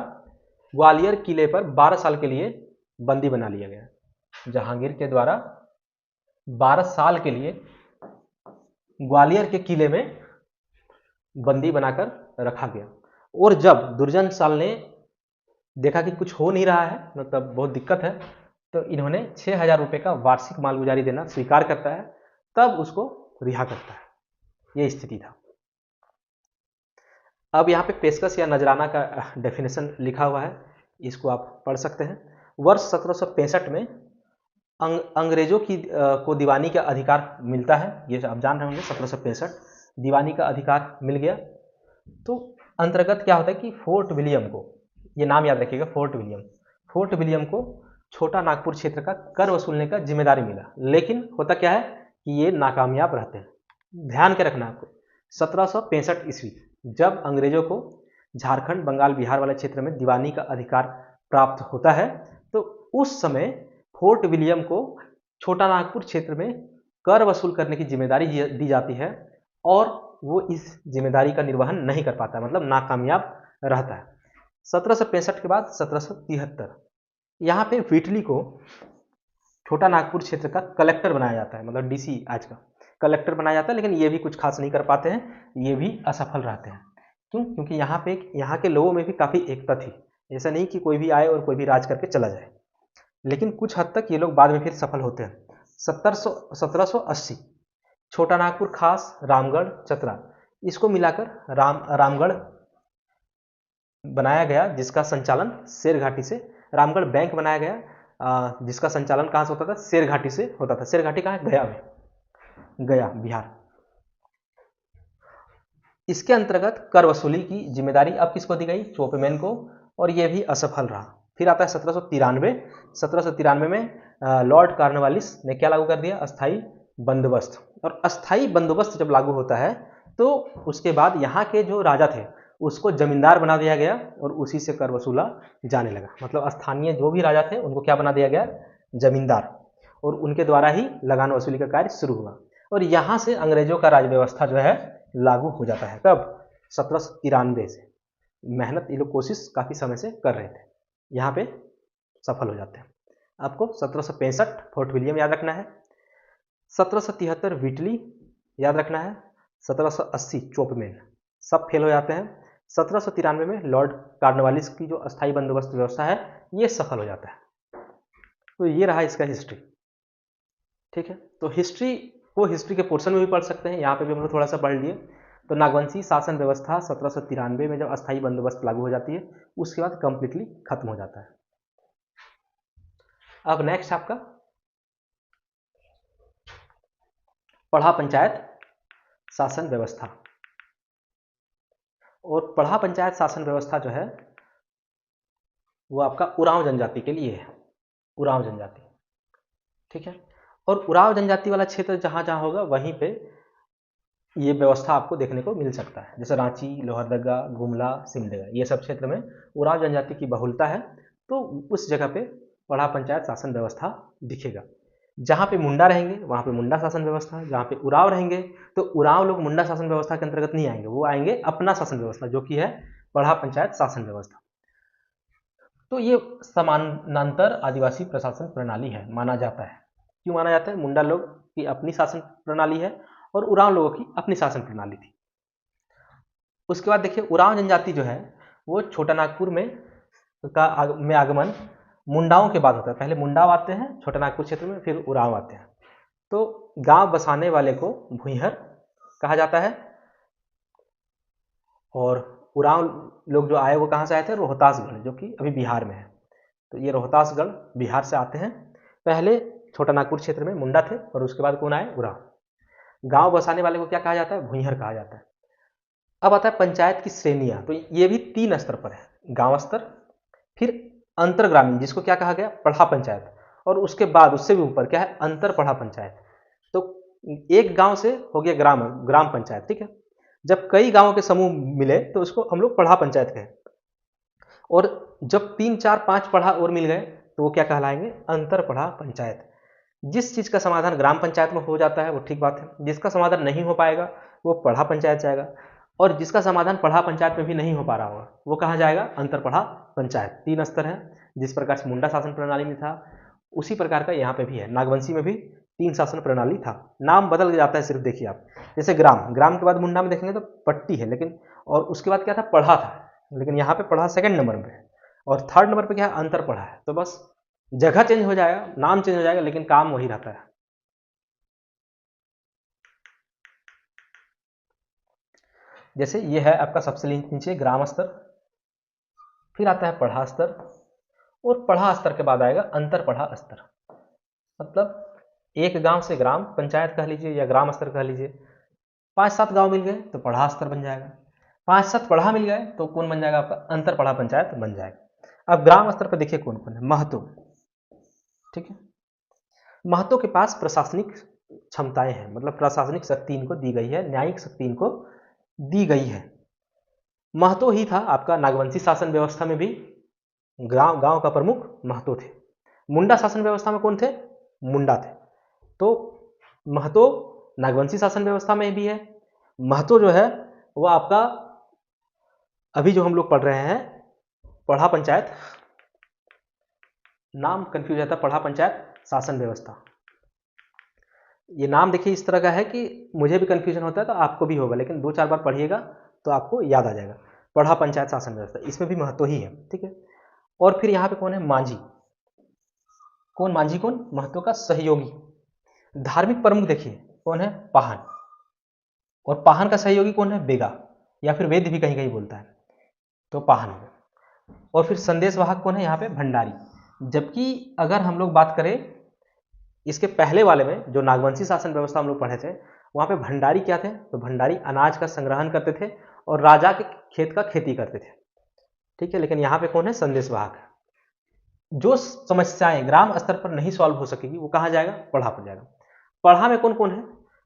ग्वालियर किले पर 12 साल के लिए बंदी बना लिया गया। जहांगीर के द्वारा 12 साल के लिए ग्वालियर के किले में बंदी बनाकर रखा गया। और जब दुर्जन साल ने देखा कि कुछ हो नहीं रहा है, मतलब बहुत दिक्कत है, तो इन्होंने 6,000 रुपये का वार्षिक मालगुजारी देना स्वीकार करता है, तब उसको रिहा करता है। ये स्थिति था। अब यहाँ पे पेशकश या नजराना का डेफिनेशन लिखा हुआ है, इसको आप पढ़ सकते हैं। वर्ष 1765 में अंग्रेजों की को दीवानी का अधिकार मिलता है, ये आप जान रहे होंगे। 1765 दीवानी का अधिकार मिल गया। तो अंतर्गत क्या होता है कि फोर्ट विलियम को, ये नाम याद रखिएगा, फोर्ट विलियम को छोटा नागपुर क्षेत्र का कर वसूलने का जिम्मेदारी मिला। लेकिन होता क्या है कि ये नाकामयाब रहते हैं। ध्यान के रखना आपको, 1765 ईस्वी जब अंग्रेजों को झारखंड, बंगाल, बिहार वाले क्षेत्र में दीवानी का अधिकार प्राप्त होता है, तो उस समय फोर्ट विलियम को छोटा नागपुर क्षेत्र में कर वसूल करने की जिम्मेदारी दी जाती है, और वो इस जिम्मेदारी का निर्वहन नहीं कर पाता, मतलब नाकामयाब रहता है। 1765 के बाद 1773 यहाँ पे व्हिटली को छोटा नागपुर क्षेत्र का कलेक्टर बनाया जाता है, मतलब डीसी आज का कलेक्टर बनाया जाता है। लेकिन ये भी कुछ खास नहीं कर पाते हैं, ये भी असफल रहते हैं। क्यों? क्योंकि यहाँ के लोगों में भी काफ़ी एकता थी। ऐसा नहीं कि कोई भी आए और कोई भी राज करके चला जाए। लेकिन कुछ हद तक ये लोग बाद में फिर सफल होते हैं। 1780 छोटा नागपुर, खास, रामगढ़, चतरा, इसको मिलाकर रामगढ़ बनाया गया, जिसका संचालन शेरघाटी से, रामगढ़ बैंक बनाया गया, जिसका संचालन कहाँ से होता था? शेरघाटी से होता था। शेरघाटी कहाँ है? गया में, गया बिहार। इसके अंतर्गत कर वसूली की जिम्मेदारी अब किसको दी गई? चोपमैन को, और यह भी असफल रहा। फिर आता है 1793 में लॉर्ड कॉर्नवालिस ने क्या लागू कर दिया? अस्थाई बंदोबस्त। और अस्थाई बंदोबस्त जब लागू होता है तो उसके बाद यहाँ के जो राजा थे उसको जमींदार बना दिया गया, और उसी से कर वसूला जाने लगा। मतलब स्थानीय जो भी राजा थे उनको क्या बना दिया गया? जमींदार, और उनके द्वारा ही लगान वसूली का कार्य शुरू हुआ। और यहाँ से अंग्रेजों का राज व्यवस्था जो है लागू हो जाता है। कब? 1793 से। मेहनत ये लोग कोशिश काफ़ी समय से कर रहे थे, यहाँ पे सफल हो जाते हैं। आपको 1765 फोर्ट विलियम याद रखना है, 1773 व्हिटली याद रखना है, 1780 चोपमैन, सब फेल हो जाते हैं। 1793 में लॉर्ड कॉर्नवालिस की जो अस्थाई बंदोबस्त व्यवस्था है ये सफल हो जाता है। तो ये रहा इसका हिस्ट्री। ठीक है, तो हिस्ट्री को हिस्ट्री के पोर्शन में भी पढ़ सकते हैं, यहाँ पे भी हम लोग थोड़ा सा पढ़ लिए। तो नागवंशी शासन व्यवस्था 1793 में जब अस्थाई बंदोबस्त लागू हो जाती है, उसके बाद कंप्लीटली खत्म हो जाता है। अब नेक्स्ट आपका पढ़ा पंचायत शासन व्यवस्था। और पढ़ा पंचायत शासन व्यवस्था जो है वो आपका उरांव जनजाति के लिए है, उरांव जनजाति। ठीक है, और उरांव जनजाति वाला क्षेत्र जहाँ जहाँ होगा वहीं पे ये व्यवस्था आपको देखने को मिल सकता है। जैसे रांची, लोहरदगा, गुमला, सिमडेगा, ये सब क्षेत्र में उरांव जनजाति की बहुलता है, तो उस जगह पे पढ़ा पंचायत शासन व्यवस्था दिखेगा। जहाँ पे मुंडा रहेंगे वहाँ पे मुंडा शासन व्यवस्था, जहाँ पे उरांव रहेंगे तो उरांव लोग मुंडा शासन व्यवस्था के अंतर्गत नहीं आएंगे, वो आएंगे अपना शासन व्यवस्था, जो कि है पढ़ा पंचायत शासन व्यवस्था। तो ये समानांतर आदिवासी प्रशासन प्रणाली है माना जाता है। क्यों माना जाता है? मुंडा लोग की अपनी शासन प्रणाली है और उरांव लोगों की अपनी शासन प्रणाली थी। उसके बाद देखिए, उरांव जनजाति जो है वो छोटा नागपुर में आगमन मुंडाओं के बाद होता है। पहले मुंडाव आते हैं छोटा नागपुर क्षेत्र में, फिर उरांव आते हैं। तो गांव बसाने वाले को भुइहर कहा जाता है, और उरांव लोग जो आए वो कहाँ से आए थे? रोहतासगढ़, जो कि अभी बिहार में है। तो ये रोहतासगढ़ बिहार से आते हैं। पहले छोटा नागपुर क्षेत्र में मुंडा थे, और उसके बाद कौन आए? उरांव। गांव बसाने वाले को क्या कहा जाता है? भुइहर कहा जाता है। अब आता है पंचायत की श्रेणियां। तो ये भी 3 स्तर पर है, गांव स्तर, फिर अंतरग्रामीण जिसको क्या कहा गया? पढ़ा पंचायत, और उसके बाद उससे भी ऊपर क्या है? अंतर पढ़ा पंचायत। तो एक गांव से हो गया ग्राम पंचायत। ठीक है, जब कई गांवों के समूह मिले तो उसको हम लोग पढ़ा पंचायत कहें। और जब 3, 4, 5 पढ़ा और मिल गए तो वो क्या कहलाएंगे, अंतर पढ़ा पंचायत। जिस चीज़ का समाधान ग्राम पंचायत में हो जाता है वो ठीक बात है, जिसका समाधान नहीं हो पाएगा वो पढ़ा पंचायत जाएगा, और जिसका समाधान पढ़ा पंचायत में भी नहीं हो पा रहा होगा वो कहाँ जाएगा, अंतर पढ़ा पंचायत। 3 स्तर है, जिस प्रकार से मुंडा शासन प्रणाली में था उसी प्रकार का यहाँ पे भी है। नागवंशी में भी 3 शासन प्रणाली था, नाम बदल जाता है सिर्फ। देखिए आप, जैसे ग्राम, ग्राम के बाद मुंडा में देखेंगे तो पट्टी है, लेकिन और उसके बाद क्या था, पढ़ा था, लेकिन यहाँ पे पढ़ा सेकंड नंबर पे है, और थर्ड नंबर पे क्या है, अंतर पढ़ा है। तो बस जगह चेंज हो जाएगा, नाम चेंज हो जाएगा, लेकिन काम वही रहता है। जैसे ये है आपका सबसे नीचे ग्राम स्तर, फिर आता है पढ़ा स्तर, और पढ़ा स्तर के बाद आएगा अंतर पढ़ा स्तर। मतलब एक गांव से ग्राम पंचायत कह लीजिए या ग्राम स्तर कह लीजिए, 5-7 गांव मिल गए तो पढ़ा स्तर बन जाएगा, 5-7 पढ़ा मिल गए तो कौन बन जाएगा आपका, अंतर पढ़ा पंचायत बन जाएगा। अब ग्राम स्तर पर देखिए कौन कौन है, महतो, ठीक है, महतो के पास प्रशासनिक क्षमताएं हैं, मतलब प्रशासनिक शक्ति इनको दी गई है, न्यायिक शक्ति इनको दी गई है। महतो ही था आपका नागवंशी शासन व्यवस्था में भी, गांव का प्रमुख महतो थे। मुंडा शासन व्यवस्था में कौन थे, मुंडा थे। तो महतो नागवंशी शासन व्यवस्था में भी है। महतो जो है वो आपका अभी जो हम लोग पढ़ रहे हैं पढ़ा पंचायत, नाम कंफ्यूज आता है, पढ़ा पंचायत शासन व्यवस्था। ये नाम देखिए इस तरह का है कि मुझे भी कंफ्यूजन होता है तो आपको भी होगा, लेकिन 2-4 बार पढ़िएगा तो आपको याद आ जाएगा। पढ़ा पंचायत शासन व्यवस्था, इसमें भी महत्व ही है, ठीक है। और फिर यहाँ पे कौन है, मांझी। कौन मांझी, कौन, महतो का सहयोगी। धार्मिक प्रमुख देखिए कौन है, पाहन, और पाहन का सहयोगी कौन है, बेगा, या फिर वेद भी कहीं कहीं बोलता है, तो पाहन। और फिर संदेश वाहक कौन है यहाँ पे, भंडारी। जबकि अगर हम लोग बात करें इसके पहले वाले में जो नागवंशी शासन व्यवस्था हम लोग पढ़े थे, वहां पे भंडारी क्या थे, तो भंडारी अनाज का संग्रहण करते थे और राजा के खेत का खेती करते थे, ठीक है। लेकिन यहाँ पे कौन है, संदेश वाहक। जो समस्याएं ग्राम स्तर पर नहीं सॉल्व हो सकेगी वो कहाँ जाएगा, पढ़ा पर जाएगा। पढ़ा में कौन कौन है,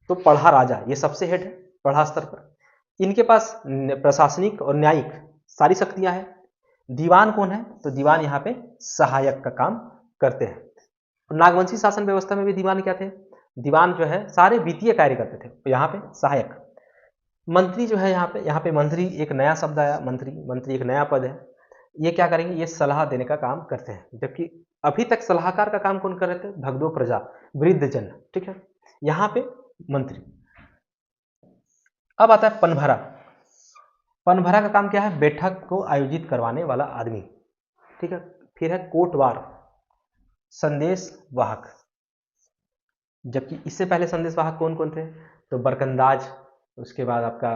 तो पढ़ा राजा, ये सबसे हेड है पढ़ा स्तर पर, इनके पास प्रशासनिक और न्यायिक सारी शक्तियां हैं। दीवान कौन है, तो दीवान यहाँ पे सहायक का काम करते हैं। नागवंशी शासन व्यवस्था में भी दीवान क्या थे, दीवान जो है सारे वित्तीय कार्य करते थे, तो यहाँ पे सहायक। मंत्री जो है यहाँ पे मंत्री एक नया शब्द आया, मंत्री एक नया पद है। ये क्या करेंगे, ये सलाह देने का काम करते हैं, जबकि अभी तक सलाहकार का काम कौन कर रहे थे, भगदो प्रजा, वृद्ध जन, ठीक है। यहाँ पे मंत्री। अब आता है पनभरा। पनभरा का काम क्या है, बैठक को आयोजित करवाने वाला आदमी, ठीक है। फिर है कोटवार, संदेश वाहक। जबकि इससे पहले संदेश वाहक कौन कौन थे, तो बरकंदाज, उसके बाद आपका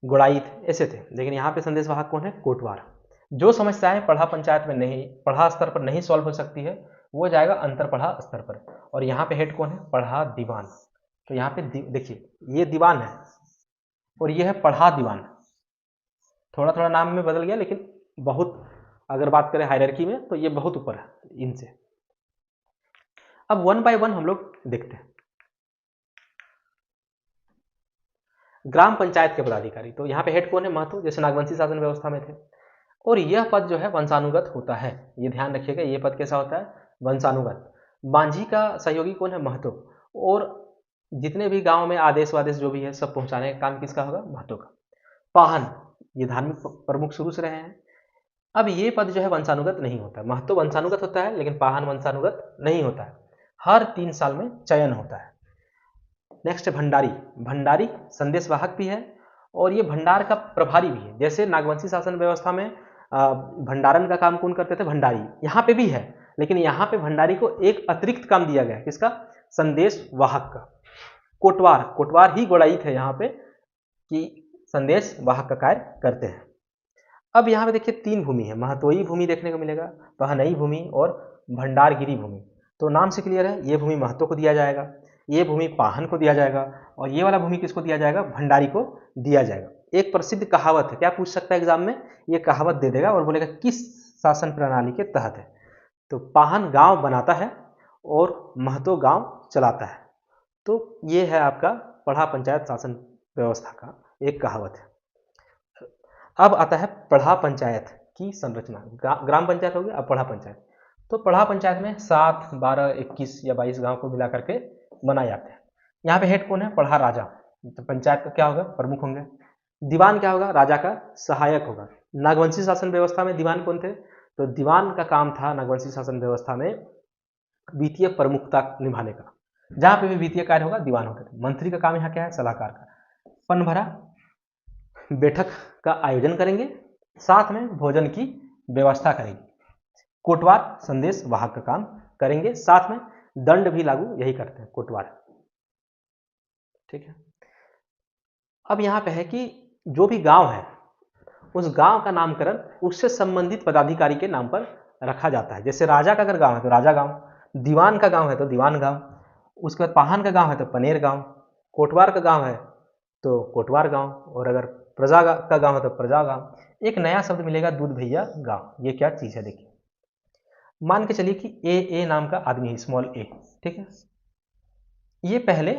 गुड़ाईत, ऐसे थे। लेकिन यहाँ पे संदेश वाहक कौन है, कोटवार। जो समस्याएं पढ़ा पंचायत में नहीं, पढ़ा स्तर पर नहीं सॉल्व हो सकती है वो जाएगा अंतर पढ़ा स्तर पर। और यहाँ पे हेड कौन है, पढ़ा दीवान। तो यहाँ पे देखिए ये दीवान है और ये है पढ़ा दीवान। थोड़ा थोड़ा नाम में बदल गया, लेकिन बहुत अगर बात करें हायरार्की में तो ये बहुत ऊपर है इनसे। अब 1 बाय 1 हम लोग देखते हैं। ग्राम पंचायत के पदाधिकारी, तो यहाँ पे हेड कौन है, महतो, जैसे नागवंशी शासन व्यवस्था में थे। और यह पद जो है वंशानुगत होता है, ये ध्यान रखिएगा, ये पद कैसा होता है, वंशानुगत। मांझी का सहयोगी कौन है, महतो। और जितने भी गांव में आदेश वादेश जो भी है सब पहुंचाने का काम किसका होगा, महतो का। पाहन, ये धार्मिक प्रमुख शुरू से रहे हैं। अब ये पद जो है वंशानुगत नहीं होता, महतो वंशानुगत होता है लेकिन पाहन वंशानुगत नहीं होता है, हर 3 साल में चयन होता है। नेक्स्ट भंडारी। भंडारी संदेश वाहक भी है और ये भंडार का प्रभारी भी है। जैसे नागवंशी शासन व्यवस्था में भंडारण का काम कौन करते थे, भंडारी, यहाँ पे भी है, लेकिन यहाँ पे भंडारी को एक अतिरिक्त काम दिया गया है, किसका, संदेश वाहक का। कोटवार, कोटवार ही गोड़ाईत है यहाँ पे कि संदेश वाहक का कार्य करते हैं। अब यहाँ पे देखिए 3 भूमि है, महतोई भूमि देखने को मिलेगा, पहनई भूमि और भंडारगिरी भूमि। तो नाम से क्लियर है, ये भूमि महतो को दिया जाएगा, ये भूमि पाहन को दिया जाएगा, और ये वाला भूमि किसको दिया जाएगा, भंडारी को दिया जाएगा। एक प्रसिद्ध कहावत है, क्या पूछ सकता है एग्जाम में, ये कहावत दे देगा और बोलेगा किस शासन प्रणाली के तहत है। तो पाहन गांव बनाता है और महतो गांव चलाता है। तो ये है आपका पढ़ा पंचायत शासन व्यवस्था का एक कहावत है। अब आता है पढ़ा पंचायत की संरचना। ग्राम पंचायत हो गया, अब पढ़ा पंचायत। तो पढ़ा पंचायत में 7, 12, 21 या 22 गांव को मिला करके बनाए जाते हैं। यहाँ पे हेड कौन है? पढ़ा राजा। तो पंचायत का क्या होगा? प्रमुख होंगे। दीवान क्या होगा? राजा का सहायक होगा। नागवंशी शासन व्यवस्था में दीवान कौन थे? तो दीवान का काम था नागवंशी शासन व्यवस्था में वित्तीय प्रमुखता निभाने का। जहां पे भी वित्तीय कार्य होगा दीवान होते थे। मंत्री का काम यहाँ क्या है? सलाहकार का। पन भरा बैठक का आयोजन करेंगे, साथ में भोजन की व्यवस्था करेंगे। कोटवार संदेश वाहक का काम करेंगे, साथ में दंड भी लागू यही करते हैं कोटवार। ठीक है। अब यहाँ पे है कि जो भी गांव है उस गांव का नामकरण उससे संबंधित पदाधिकारी के नाम पर रखा जाता है। जैसे राजा का अगर गांव है तो राजा गांव, दीवान का गांव है तो दीवान गांव, उसके बाद पाहन का गांव है तो पनेर गांव, कोटवार का गांव है तो कोटवार गांव, और अगर प्रजा का गांव है तो प्रजा गांव। एक नया शब्द मिलेगा, दूध भैया गांव। ये क्या चीज है देखिए। मान के चलिए कि ए नाम का आदमी है, स्मॉल ए। ठीक है। ये पहले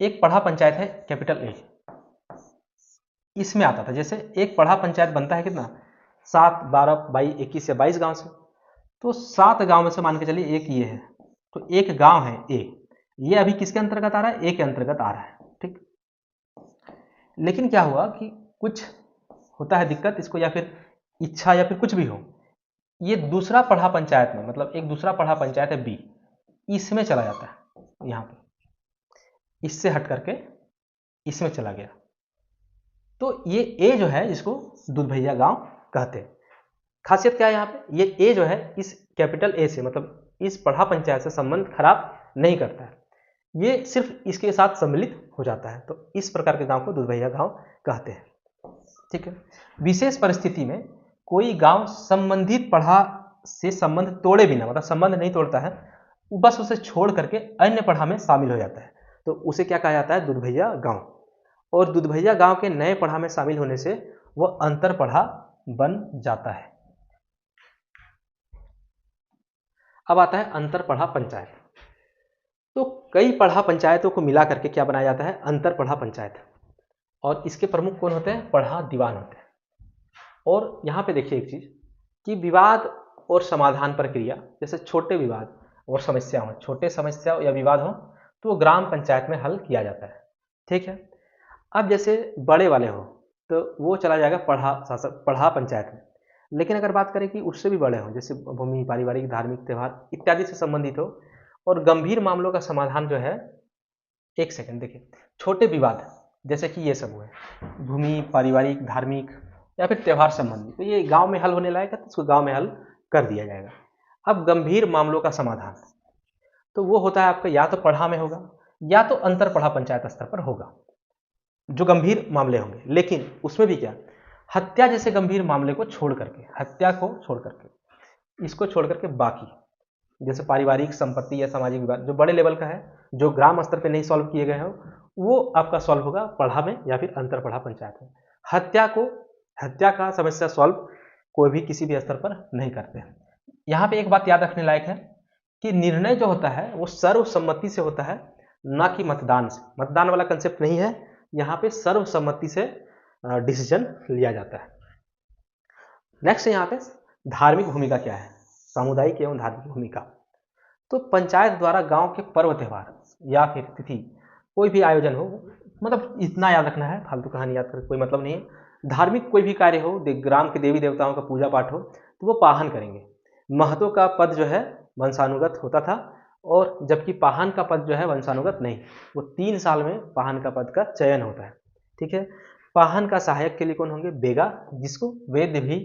एक पढ़ा पंचायत है, कैपिटल ए, इसमें आता था। जैसे एक पढ़ा पंचायत बनता है कितना? 7, 12, 22, 21 या 22 गांव से। तो 7 गांव में से मान के चलिए एक ये है, तो एक गांव है ए, ये अभी किसके अंतर्गत आ रहा है? ए के अंतर्गत आ रहा है। ठीक। लेकिन क्या हुआ कि कुछ होता है दिक्कत इसको, या फिर इच्छा, या फिर कुछ भी हो, ये दूसरा पढ़ा पंचायत में, मतलब एक दूसरा पढ़ा पंचायत है बी, इसमें चला जाता है। यहाँ पे इससे हट करके इसमें चला गया, तो ये ए जो है इसको दूध भैया गांव कहते हैं। खासियत क्या है यहाँ पे? ये ए जो है इस कैपिटल ए से, मतलब इस पढ़ा पंचायत से संबंध खराब नहीं करता है, ये सिर्फ इसके साथ सम्मिलित हो जाता है। तो इस प्रकार के गांव को दूध भैया गांव कहते हैं। ठीक है। विशेष परिस्थिति में कोई गांव संबंधित पढ़ा से संबंध तोड़े बिना, मतलब संबंध नहीं तोड़ता है, बस उसे छोड़ करके अन्य पढ़ा में शामिल हो जाता है, तो उसे क्या कहा जाता है? दूध भैया गांव। और दूध भैया गांव के नए पढ़ा में शामिल होने से वह अंतर पढ़ा बन जाता है। अब आता है अंतर पढ़ा पंचायत। तो कई पढ़ा पंचायतों को मिला करके क्या बनाया जाता है? अंतर पढ़ा पंचायत। और इसके प्रमुख कौन होते हैं? पढ़ा दीवान होते हैं। और यहाँ पे देखिए एक चीज कि विवाद और समाधान प्रक्रिया, जैसे छोटे विवाद और समस्या हो, छोटे समस्या या विवाद हो, तो वो ग्राम पंचायत में हल किया जाता है। ठीक है। अब जैसे बड़े वाले हो तो वो चला जाएगा पढ़ा पंचायत में। लेकिन अगर बात करें कि उससे भी बड़े हों, जैसे भूमि, पारिवारिक, धार्मिक, त्यौहार इत्यादि से संबंधित हो, और गंभीर मामलों का समाधान जो है, एक सेकंड देखिए, छोटे विवाद जैसे कि ये सब हुए, भूमि, पारिवारिक, धार्मिक या फिर त्यौहार संबंधी, तो ये गांव में हल होने लायक है, तो इसको गांव में हल कर दिया जाएगा। अब गंभीर मामलों का समाधान तो वो होता है आपका, या तो पढ़ा में होगा या तो अंतर पढ़ा पंचायत स्तर पर होगा, जो गंभीर मामले होंगे। लेकिन उसमें भी क्या, हत्या जैसे गंभीर मामले को छोड़ करके, हत्या को छोड़ करके, इसको छोड़ करके बाकी जैसे पारिवारिक, संपत्ति या सामाजिक विवाद जो बड़े लेवल का है, जो ग्राम स्तर पे नहीं सॉल्व किए गए हो, वो आपका सॉल्व होगा पढ़ा में या फिर अंतर पढ़ा पंचायत में। हत्या का समस्या सॉल्व कोई भी किसी भी स्तर पर नहीं करते। यहाँ पे एक बात याद रखने लायक है कि निर्णय जो होता है वो सर्वसम्मति से होता है, ना कि मतदान से। मतदान वाला कंसेप्ट नहीं है यहाँ पे, सर्वसम्मति से डिसीजन लिया जाता है। नेक्स्ट यहाँ पे धार्मिक भूमिका क्या है, सामुदायिक एवं धार्मिक भूमिका। तो पंचायत द्वारा गांव के पर्व त्योहार या फिर तिथि कोई भी आयोजन हो, मतलब इतना याद रखना है, फालतू कहानी याद कर कोई मतलब नहीं है। धार्मिक कोई भी कार्य हो, ग्राम के देवी देवताओं का पूजा पाठ हो, तो वो पाहन करेंगे। महतों का पद जो है वंशानुगत होता था, और जबकि पाहन का पद जो है वंशानुगत नहीं, वो 3 साल में पाहन का पद का चयन होता है। ठीक है। पाहन का सहायक के लिए कौन होंगे? बेगा, जिसको वेद्य भी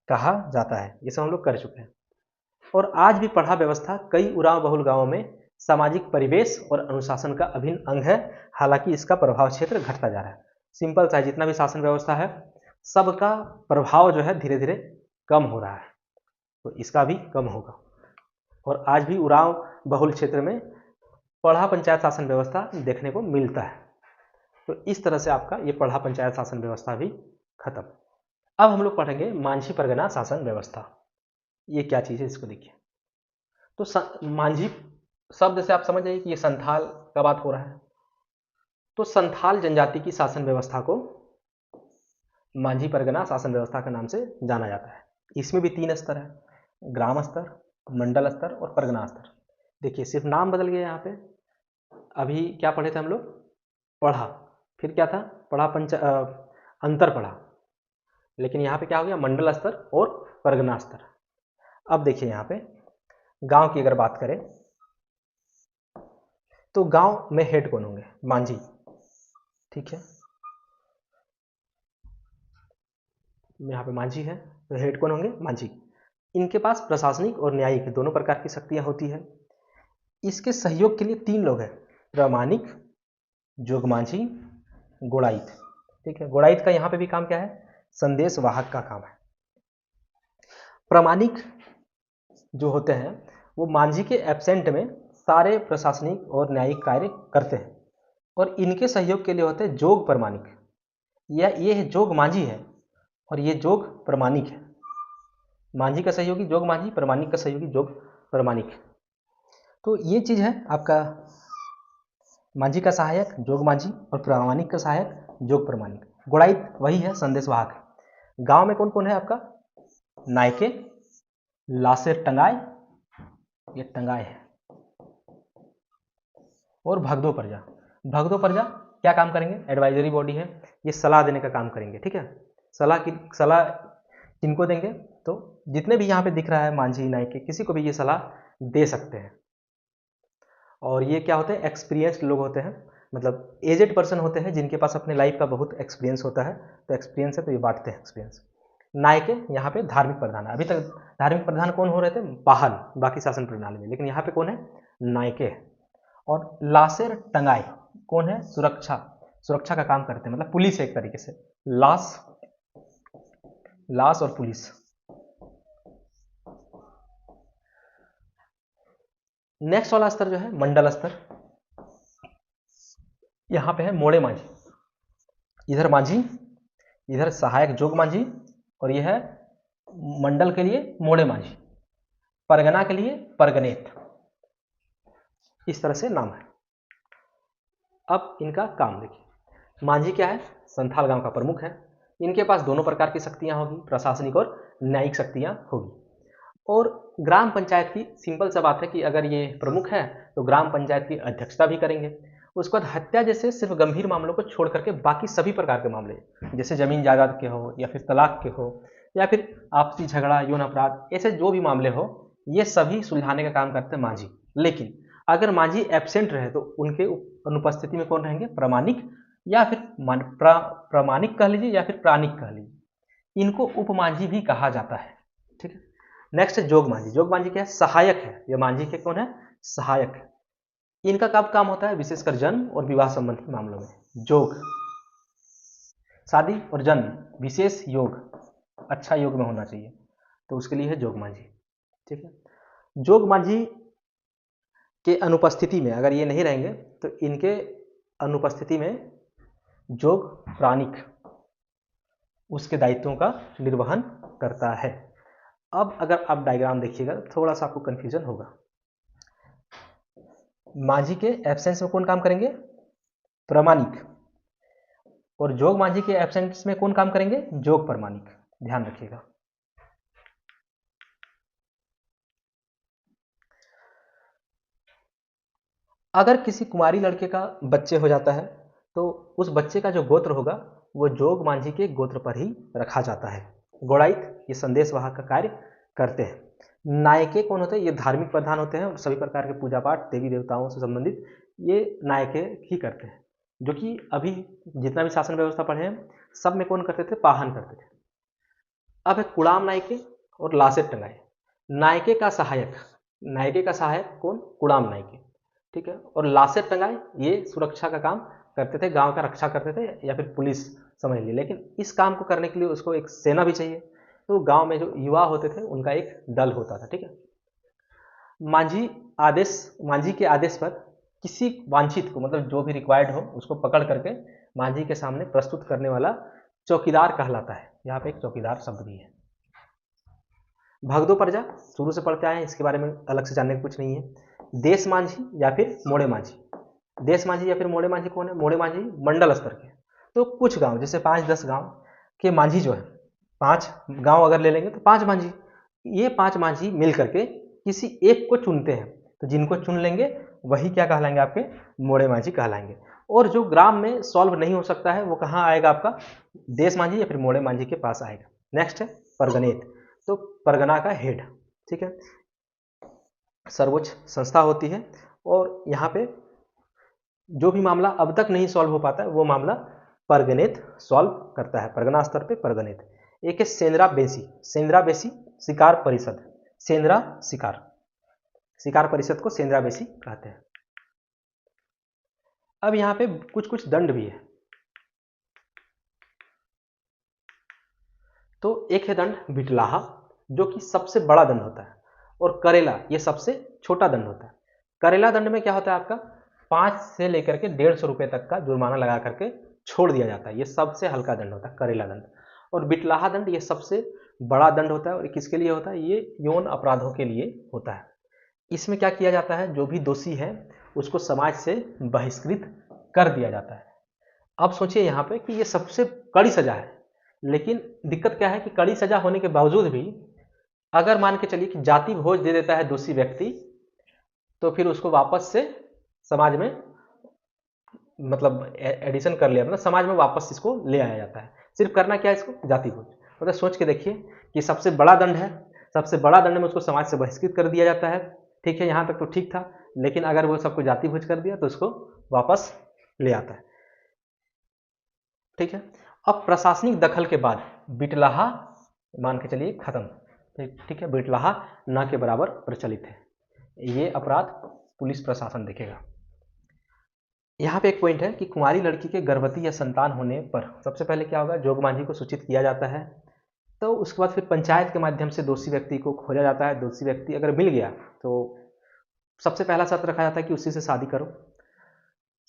कहा जाता है। ये सब हम लोग कर चुके हैं। और आज भी पढ़ा व्यवस्था कई उराव बहुल गांवों में सामाजिक परिवेश और अनुशासन का अभिन्न अंग है, हालांकि इसका प्रभाव क्षेत्र घटता जा रहा है। सिंपल सा, जितना भी शासन व्यवस्था है सबका प्रभाव जो है धीरे धीरे कम हो रहा है, तो इसका भी कम होगा। और आज भी उराव बहुल क्षेत्र में पढ़ा पंचायत शासन व्यवस्था देखने को मिलता है। तो इस तरह से आपका ये पढ़ा पंचायत शासन व्यवस्था भी खत्म। अब हम लोग पढ़ेंगे मांझी परगना शासन व्यवस्था। ये क्या चीज़ है इसको देखिए। तो मांझी शब्द से आप समझ जाइए कि ये संथाल का बात हो रहा है। तो संथाल जनजाति की शासन व्यवस्था को मांझी परगना शासन व्यवस्था के नाम से जाना जाता है। इसमें भी 3 स्तर है, ग्राम स्तर, मंडल स्तर और परगना स्तर। देखिए सिर्फ नाम बदल गया यहाँ पे। अभी क्या पढ़े थे हम लोग? पढ़ा, फिर क्या था? पढ़ा अंतर पढ़ा, लेकिन यहाँ पे क्या हो गया? मंडल स्तर और परगना स्तर। अब देखिए यहाँ पे गांव की अगर बात करें तो गांव में हेड कौन होंगे? मांझी, ठीक है। यहाँ पे मांझी है तो हेड कौन होंगे? मांझी। इनके पास प्रशासनिक और न्यायिक दोनों प्रकार की शक्तियां होती है। इसके सहयोग के लिए 3 लोग हैं, प्रामाणिक, जोगमांझी, गोड़ाइत, ठीक है। गोड़ाइत का यहाँ पे भी काम क्या है? संदेश वाहक का काम है। प्रामाणिक जो होते हैं वो मांझी के एब्सेंट में सारे प्रशासनिक और न्यायिक कार्य करते हैं, और इनके सहयोग के लिए होते हैं जोग प्रामाणिक। ये जोग मांझी है और ये जोग प्रामाणिक है। मांझी का सहयोगी जोग मांझी, प्रामाणिक का सहयोगी जोग प्रामाणिक। तो ये चीज है आपका, मांझी का सहायक जोग मांझी और प्रामाणिक का सहायक जोग प्रामाणिक। गोड़ाइत वही है, संदेशवाहक। गांव में कौन कौन है आपका? नायके, लासेर टंगाए, ये टंगाए है, और भगदो प्रजा। भगदो प्रजा क्या काम करेंगे? एडवाइजरी बॉडी है, ये सलाह देने का काम करेंगे, ठीक है। सलाह किनको देंगे? तो जितने भी यहाँ पे दिख रहा है मांझी, नायके, किसी को भी ये सलाह दे सकते हैं। और ये क्या होते हैं? एक्सपीरियंस्ड लोग होते हैं, मतलब एजेड पर्सन होते हैं जिनके पास अपने लाइफ का बहुत एक्सपीरियंस होता है। तो एक्सपीरियंस है तो ये बांटते हैं एक्सपीरियंस। नायके यहाँ पे धार्मिक प्रधान है। अभी तक धार्मिक प्रधान कौन हो रहे थे? पाहल, बाकी शासन प्रणाली में, लेकिन यहाँ पे कौन है? नायके है। और लासेर टंगाई कौन है? सुरक्षा का काम करते हैं, मतलब पुलिस है एक तरीके से। लाश और पुलिस। नेक्स्ट वाला स्तर जो है मंडल स्तर, यहां पे है मोड़े मांझी। इधर मांझी, इधर सहायक जोग मांझी, और यह है मंडल के लिए मोड़े मांझी, परगना के लिए परगनेत। इस तरह से नाम है। अब इनका काम देखिए। मांझी क्या है? संथाल गांव का प्रमुख है। इनके पास दोनों प्रकार की शक्तियां होगी, प्रशासनिक और न्यायिक शक्तियां होगी। और ग्राम पंचायत की सिंपल सा बात है कि अगर ये प्रमुख है तो ग्राम पंचायत की अध्यक्षता भी करेंगे। उसके बाद हत्या जैसे सिर्फ गंभीर मामलों को छोड़ करके बाकी सभी प्रकार के मामले, जैसे जमीन जायदाद के हो या फिर तलाक के हो या फिर आपसी झगड़ा, यौन अपराध, ऐसे जो भी मामले हो, ये सभी सुलझाने का काम करते हैं मांझी। लेकिन अगर मांझी एब्सेंट रहे तो उनके अनुपस्थिति में कौन रहेंगे? प्रामाणिक, या फिर प्रामाणिक कह लीजिए या फिर प्राणिक कह लीजिए। इनको उपमांझी भी कहा जाता है, ठीक है। नेक्स्ट है जोग मांझी। जोग मांझी क्या है? सहायक है। ये मांझी के कौन है? सहायक है। इनका कब काम होता है? विशेषकर जन्म और विवाह संबंधी मामलों में। जोग, शादी और जन्म, विशेष योग, अच्छा योग में होना चाहिए, तो उसके लिए है जोग मांझी, ठीक है। जोग मांझी के अनुपस्थिति में अगर ये नहीं रहेंगे तो इनके अनुपस्थिति में जोग प्राणिक उसके दायित्वों का निर्वहन करता है। अब अगर आप डायग्राम देखिएगा थोड़ा सा आपको कंफ्यूजन होगा। मांझी के एब्सेंस में कौन काम करेंगे? प्रामाणिक। और जोग मांझी के एब्सेंस में कौन काम करेंगे? जोग प्रामाणिक। ध्यान रखिएगा। अगर किसी कुमारी लड़के का बच्चे हो जाता है तो उस बच्चे का जो गोत्र होगा वो जोग मांझी के गोत्र पर ही रखा जाता है। गोड़ाइत ये संदेश वाहक का कार्य करते हैं। नायके कौन होते हैं? ये धार्मिक प्रधान होते हैं और सभी प्रकार के पूजा पाठ, देवी देवताओं से संबंधित ये नायके ही करते हैं, जो कि अभी जितना भी शासन व्यवस्था पढ़े हैं सब में कौन करते थे? पाहन करते थे। अब है कुड़ाम नायके और लासेर टंगाए। नायके का सहायक कौन? कुड़ाम नायके, ठीक है। और लासेर टंगाए ये सुरक्षा का काम करते थे, गांव का रक्षा करते थे या फिर पुलिस समझ लीजिए। लेकिन इस काम को करने के लिए उसको एक सेना भी चाहिए, तो गांव में जो युवा होते थे उनका एक दल होता था, ठीक है। मांझी के आदेश पर किसी वांछित को, मतलब जो भी रिक्वायर्ड हो उसको पकड़ करके मांझी के सामने प्रस्तुत करने वाला चौकीदार कहलाता है। यहाँ पे एक चौकीदार शब्द भी है। भगदो प्रजा शुरू से पढ़ते आए हैं, इसके बारे में अलग से जानने का कुछ नहीं है। देश मांझी या फिर मोड़े मांझी। देश मांझी या फिर मोड़े मांझी कौन है? मोड़े मांझी मंडल स्तर के। तो कुछ गांव जैसे 5-10 गांव के मांझी जो है, 5 गांव अगर ले लेंगे तो 5 मांझी, ये 5 मांझी मिल करके किसी एक को चुनते हैं, तो जिनको चुन लेंगे वही क्या कहलाएंगे, आपके मोड़े मांझी कहलाएंगे। और जो ग्राम में सॉल्व नहीं हो सकता है वो कहाँ आएगा, आपका देश मांझी या फिर मोड़े मांझी के पास आएगा। नेक्स्ट है परगनेत, तो परगना का हेड, ठीक है, सर्वोच्च संस्था होती है, और यहाँ पे जो भी मामला अब तक नहीं सॉल्व हो पाता है वो मामला परगनेत सॉल्व करता है, परगना स्तर पे परगनेत। एक है सेंद्रा बेसी, सेंद्रा बेसी शिकार परिषद, सेंद्रा शिकार परिषद को सेंद्रा बेसी कहते हैं। अब यहाँ पे कुछ कुछ दंड भी है, तो एक है दंड बिटलाहा जो कि सबसे बड़ा दंड होता है, और करेला ये सबसे छोटा दंड होता है। करेला दंड में क्या होता है, आपका 5 से लेकर के 150 रुपये तक का जुर्माना लगा करके छोड़ दिया जाता है, ये सबसे हल्का दंड होता है करेला दंड। और बिटलाहा दंड ये सबसे बड़ा दंड होता है, और किसके लिए होता है, ये यौन अपराधों के लिए होता है। इसमें क्या किया जाता है, जो भी दोषी है उसको समाज से बहिष्कृत कर दिया जाता है। अब सोचिए यहाँ पे कि ये सबसे कड़ी सजा है, लेकिन दिक्कत क्या है कि कड़ी सजा होने के बावजूद भी अगर मान के चलिए कि जाति भोज दे देता है दोषी व्यक्ति, तो फिर उसको वापस से समाज में मतलब एडिशन कर लिया, मतलब समाज में वापस इसको ले आया जाता है। सिर्फ करना क्या है इसको, जाति भोज। मतलब सोच के देखिए कि सबसे बड़ा दंड है, सबसे बड़ा दंड में उसको समाज से बहिष्कृत कर दिया जाता है, ठीक है, यहाँ तक तो ठीक था, लेकिन अगर वो सबको जाति भोज कर दिया तो उसको वापस ले आता है, ठीक है। अब प्रशासनिक दखल के बाद बिटलाहा मान के चलिए खत्म, ठीक है, बिटलाहा न के बराबर प्रचलित है, ये अपराध पुलिस प्रशासन देखेगा। यहाँ पे एक पॉइंट है कि कुंवारी लड़की के गर्भवती या संतान होने पर सबसे पहले क्या होगा, जोग मांझी को सूचित किया जाता है, तो उसके बाद फिर पंचायत के माध्यम से दोषी व्यक्ति को खोजा जाता है। दोषी व्यक्ति अगर मिल गया तो सबसे पहला शर्त रखा जाता है कि उसी से शादी करो,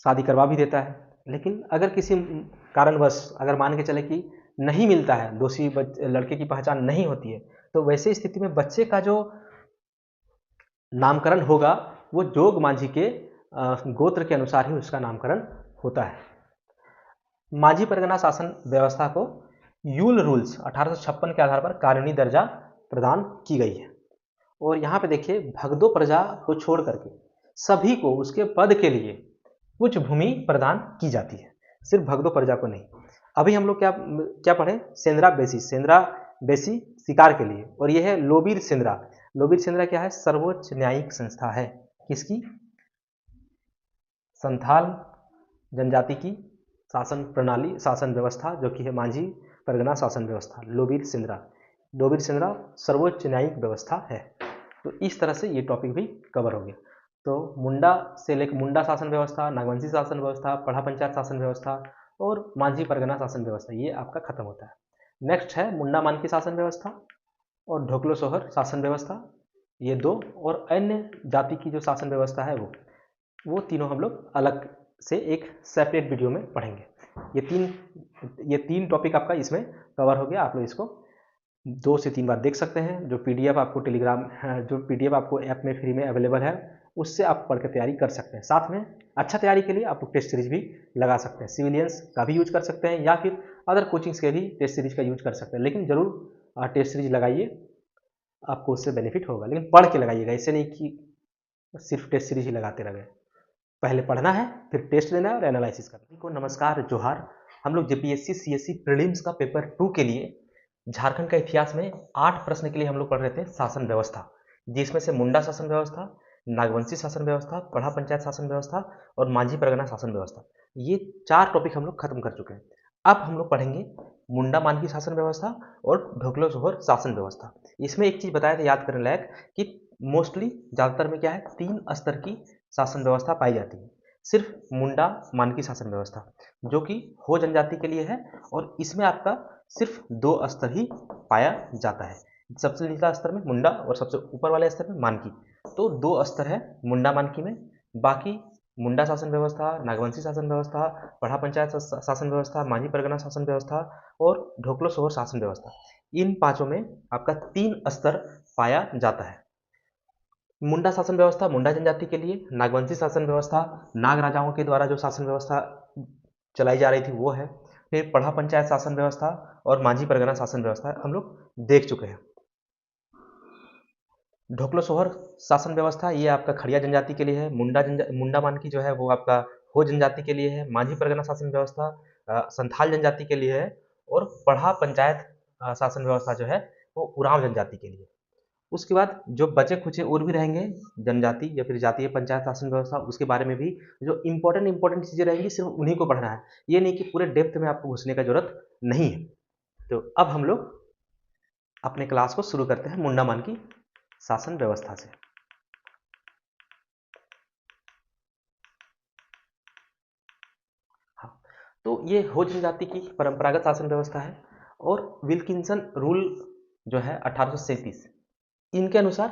शादी करवा भी देता है। लेकिन अगर किसी कारणवश अगर मान के चले कि नहीं मिलता है, दोषी लड़के की पहचान नहीं होती है, तो वैसे स्थिति में बच्चे का जो नामकरण होगा वो जोग मांझी के गोत्र के अनुसार ही उसका नामकरण होता है। मांझी परगना शासन व्यवस्था को यूल रूल्स 1856 के आधार पर कानूनी दर्जा प्रदान की गई है। और यहाँ पे देखिए भगदो प्रजा को छोड़ करके सभी को उसके पद के लिए कुछ भूमि प्रदान की जाती है, सिर्फ भगदो प्रजा को नहीं। अभी हम लोग क्या पढ़े, सेंद्रा बेसी शिकार के लिए, और यह है लोबीर सेंद्रा। लोबीर सेंद्रा क्या है, सर्वोच्च न्यायिक संस्था है, किसकी, संथाल जनजाति की शासन प्रणाली, शासन व्यवस्था जो कि है मांझी परगना शासन व्यवस्था, लोबीर सेंद्रा सर्वोच्च न्यायिक व्यवस्था है। तो इस तरह से ये टॉपिक भी कवर हो गया। तो मुंडा से लेकर मुंडा शासन व्यवस्था, नागवंशी शासन व्यवस्था, पढ़ा पंचायत शासन व्यवस्था और मांझी परगना शासन व्यवस्था, ये आपका खत्म होता है। नेक्स्ट है मुंडा मानकी शासन व्यवस्था और ढोकलो सोहर शासन व्यवस्था, ये दो, और अन्य जाति की जो शासन व्यवस्था है वो तीनों हम लोग अलग से एक सेपरेट वीडियो में पढ़ेंगे। ये तीन टॉपिक आपका इसमें कवर हो गया। आप लोग इसको 2 से 3 बार देख सकते हैं। जो पीडीएफ आपको जो पीडीएफ आपको ऐप में फ्री में अवेलेबल है उससे आप पढ़ कर तैयारी कर सकते हैं। साथ में अच्छा तैयारी के लिए आप टेस्ट सीरीज भी लगा सकते हैं, सिविलियंस का भी यूज कर सकते हैं या फिर अदर कोचिंग्स के भी टेस्ट सीरीज का यूज कर सकते हैं। लेकिन जरूर टेस्ट सीरीज लगाइए, आपको उससे बेनिफिट होगा, लेकिन पढ़ के लगाइएगा, इससे नहीं कि सिर्फ टेस्ट सीरीज ही लगाते रह गए। पहले पढ़ना है, फिर टेस्ट देना है और एनालिसिस करना है। को नमस्कार जोहार। हम लोग जेपीएससी सीएससी प्रीलिम्स का पेपर 2 के लिए झारखंड का इतिहास में 8 प्रश्न के लिए हम लोग पढ़ रहे थे शासन व्यवस्था, जिसमें से मुंडा शासन व्यवस्था, नागवंशी शासन व्यवस्था, पढ़ा पंचायत शासन व्यवस्था और मांझी परगना शासन व्यवस्था, ये 4 टॉपिक हम लोग खत्म कर चुके हैं। अब हम लोग पढ़ेंगे मुंडा मानकी शासन व्यवस्था और ढोकलो सोहर शासन व्यवस्था। इसमें एक चीज बताया था याद करने लायक कि मोस्टली ज़्यादातर में क्या है, 3 स्तर की शासन व्यवस्था पाई जाती है। सिर्फ मुंडा मानकी शासन व्यवस्था जो कि हो जनजाति के लिए है, और इसमें आपका सिर्फ 2 स्तर ही पाया जाता है, सबसे निचला स्तर में मुंडा और सबसे ऊपर वाले स्तर में मानकी। तो 2 स्तर है मुंडा मानकी में, बाकी मुंडा शासन व्यवस्था, नागवंशी शासन व्यवस्था, पढ़ा पंचायत शासन व्यवस्था, मांझी परगना शासन व्यवस्था और ढोकलो सोहर शासन व्यवस्था, इन 5 में आपका 3 स्तर पाया जाता है। मुंडा शासन व्यवस्था मुंडा जनजाति के लिए, नागवंशी शासन व्यवस्था नाग राजाओं के द्वारा जो शासन व्यवस्था चलाई जा रही थी वो है, फिर पढ़ा पंचायत शासन व्यवस्था और माझी परगना शासन व्यवस्था हम लोग देख चुके हैं। ढोकलो सोहर शासन व्यवस्था ये आपका खड़िया जनजाति के लिए है। मुंडा मानकी जो है वो आपका हो जनजाति के लिए है। माझी परगना शासन व्यवस्था संथाल जनजाति के लिए है। और पढ़ा पंचायत शासन व्यवस्था जो है वो उरांव जनजाति के लिए। उसके बाद जो बचे खुचे और भी रहेंगे जनजाति या फिर जातीय पंचायत शासन व्यवस्था, उसके बारे में भी जो इंपॉर्टेंट चीज़ें रहेंगी सिर्फ उन्हीं को पढ़ना है। ये नहीं कि पूरे डेप्थ में आपको घुसने का जरूरत नहीं है। तो अब हम लोग अपने क्लास को शुरू करते हैं मुंडा मानकी शासन व्यवस्था से। हाँ, तो ये हो जनजाति की परंपरागत शासन व्यवस्था है और विल्किंसन रूल जो है 1837, इनके अनुसार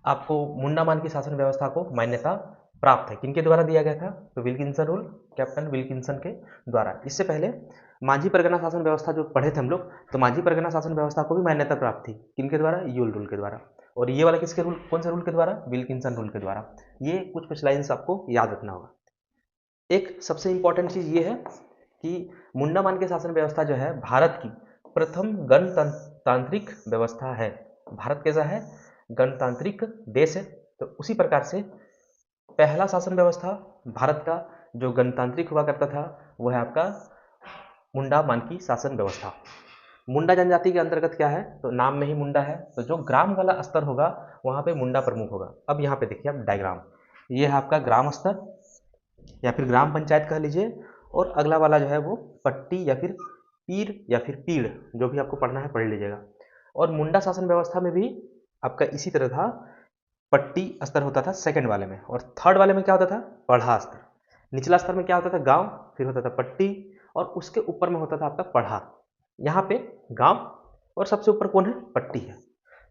आपको मुंडा मानकी शासन व्यवस्था को मान्यता प्राप्त है। किनके द्वारा दिया गया था? तो विल्किंसन रूल, कैप्टन विल्किंसन के द्वारा। इससे पहले माझी परगना शासन व्यवस्था जो पढ़े थे हम लोग, तो माझी परगना शासन व्यवस्था को भी मान्यता प्राप्त थी। किनके द्वारा? यूल रूल के द्वारा। और ये वाला किसके रूल, कौन से रूल के द्वारा? विल्किंसन रूल के द्वारा। ये कुछ लाइन्स आपको याद रखना होगा। एक सबसे इंपॉर्टेंट चीज ये है कि मुंडा मानकी शासन व्यवस्था जो है भारत की प्रथम गणतांत्रिक व्यवस्था है। भारत कैसा है? गणतांत्रिक देश है। तो उसी प्रकार से पहला शासन व्यवस्था भारत का जो गणतांत्रिक हुआ करता था वह है आपका मुंडा मानकी शासन व्यवस्था। मुंडा जनजाति के अंतर्गत क्या है? तो नाम में ही मुंडा है, तो जो ग्राम वाला स्तर होगा वहां पे मुंडा प्रमुख होगा। अब यहाँ पे देखिए आप डायग्राम, ये है आपका ग्राम स्तर या फिर ग्राम पंचायत कह लीजिए, और अगला वाला जो है वो पट्टी या फिर पीर या फिर पीड़, जो भी आपको पढ़ना है पढ़ लीजिएगा। और मुंडा शासन व्यवस्था में भी आपका इसी तरह था, पट्टी स्तर होता था सेकंड वाले में, और थर्ड वाले में क्या होता था? पढ़ा स्तर। निचला स्तर में क्या होता था? गांव, फिर होता था पट्टी, और उसके ऊपर में होता था आपका पढ़ा। यहाँ पे गांव और सबसे ऊपर कौन है? पट्टी है।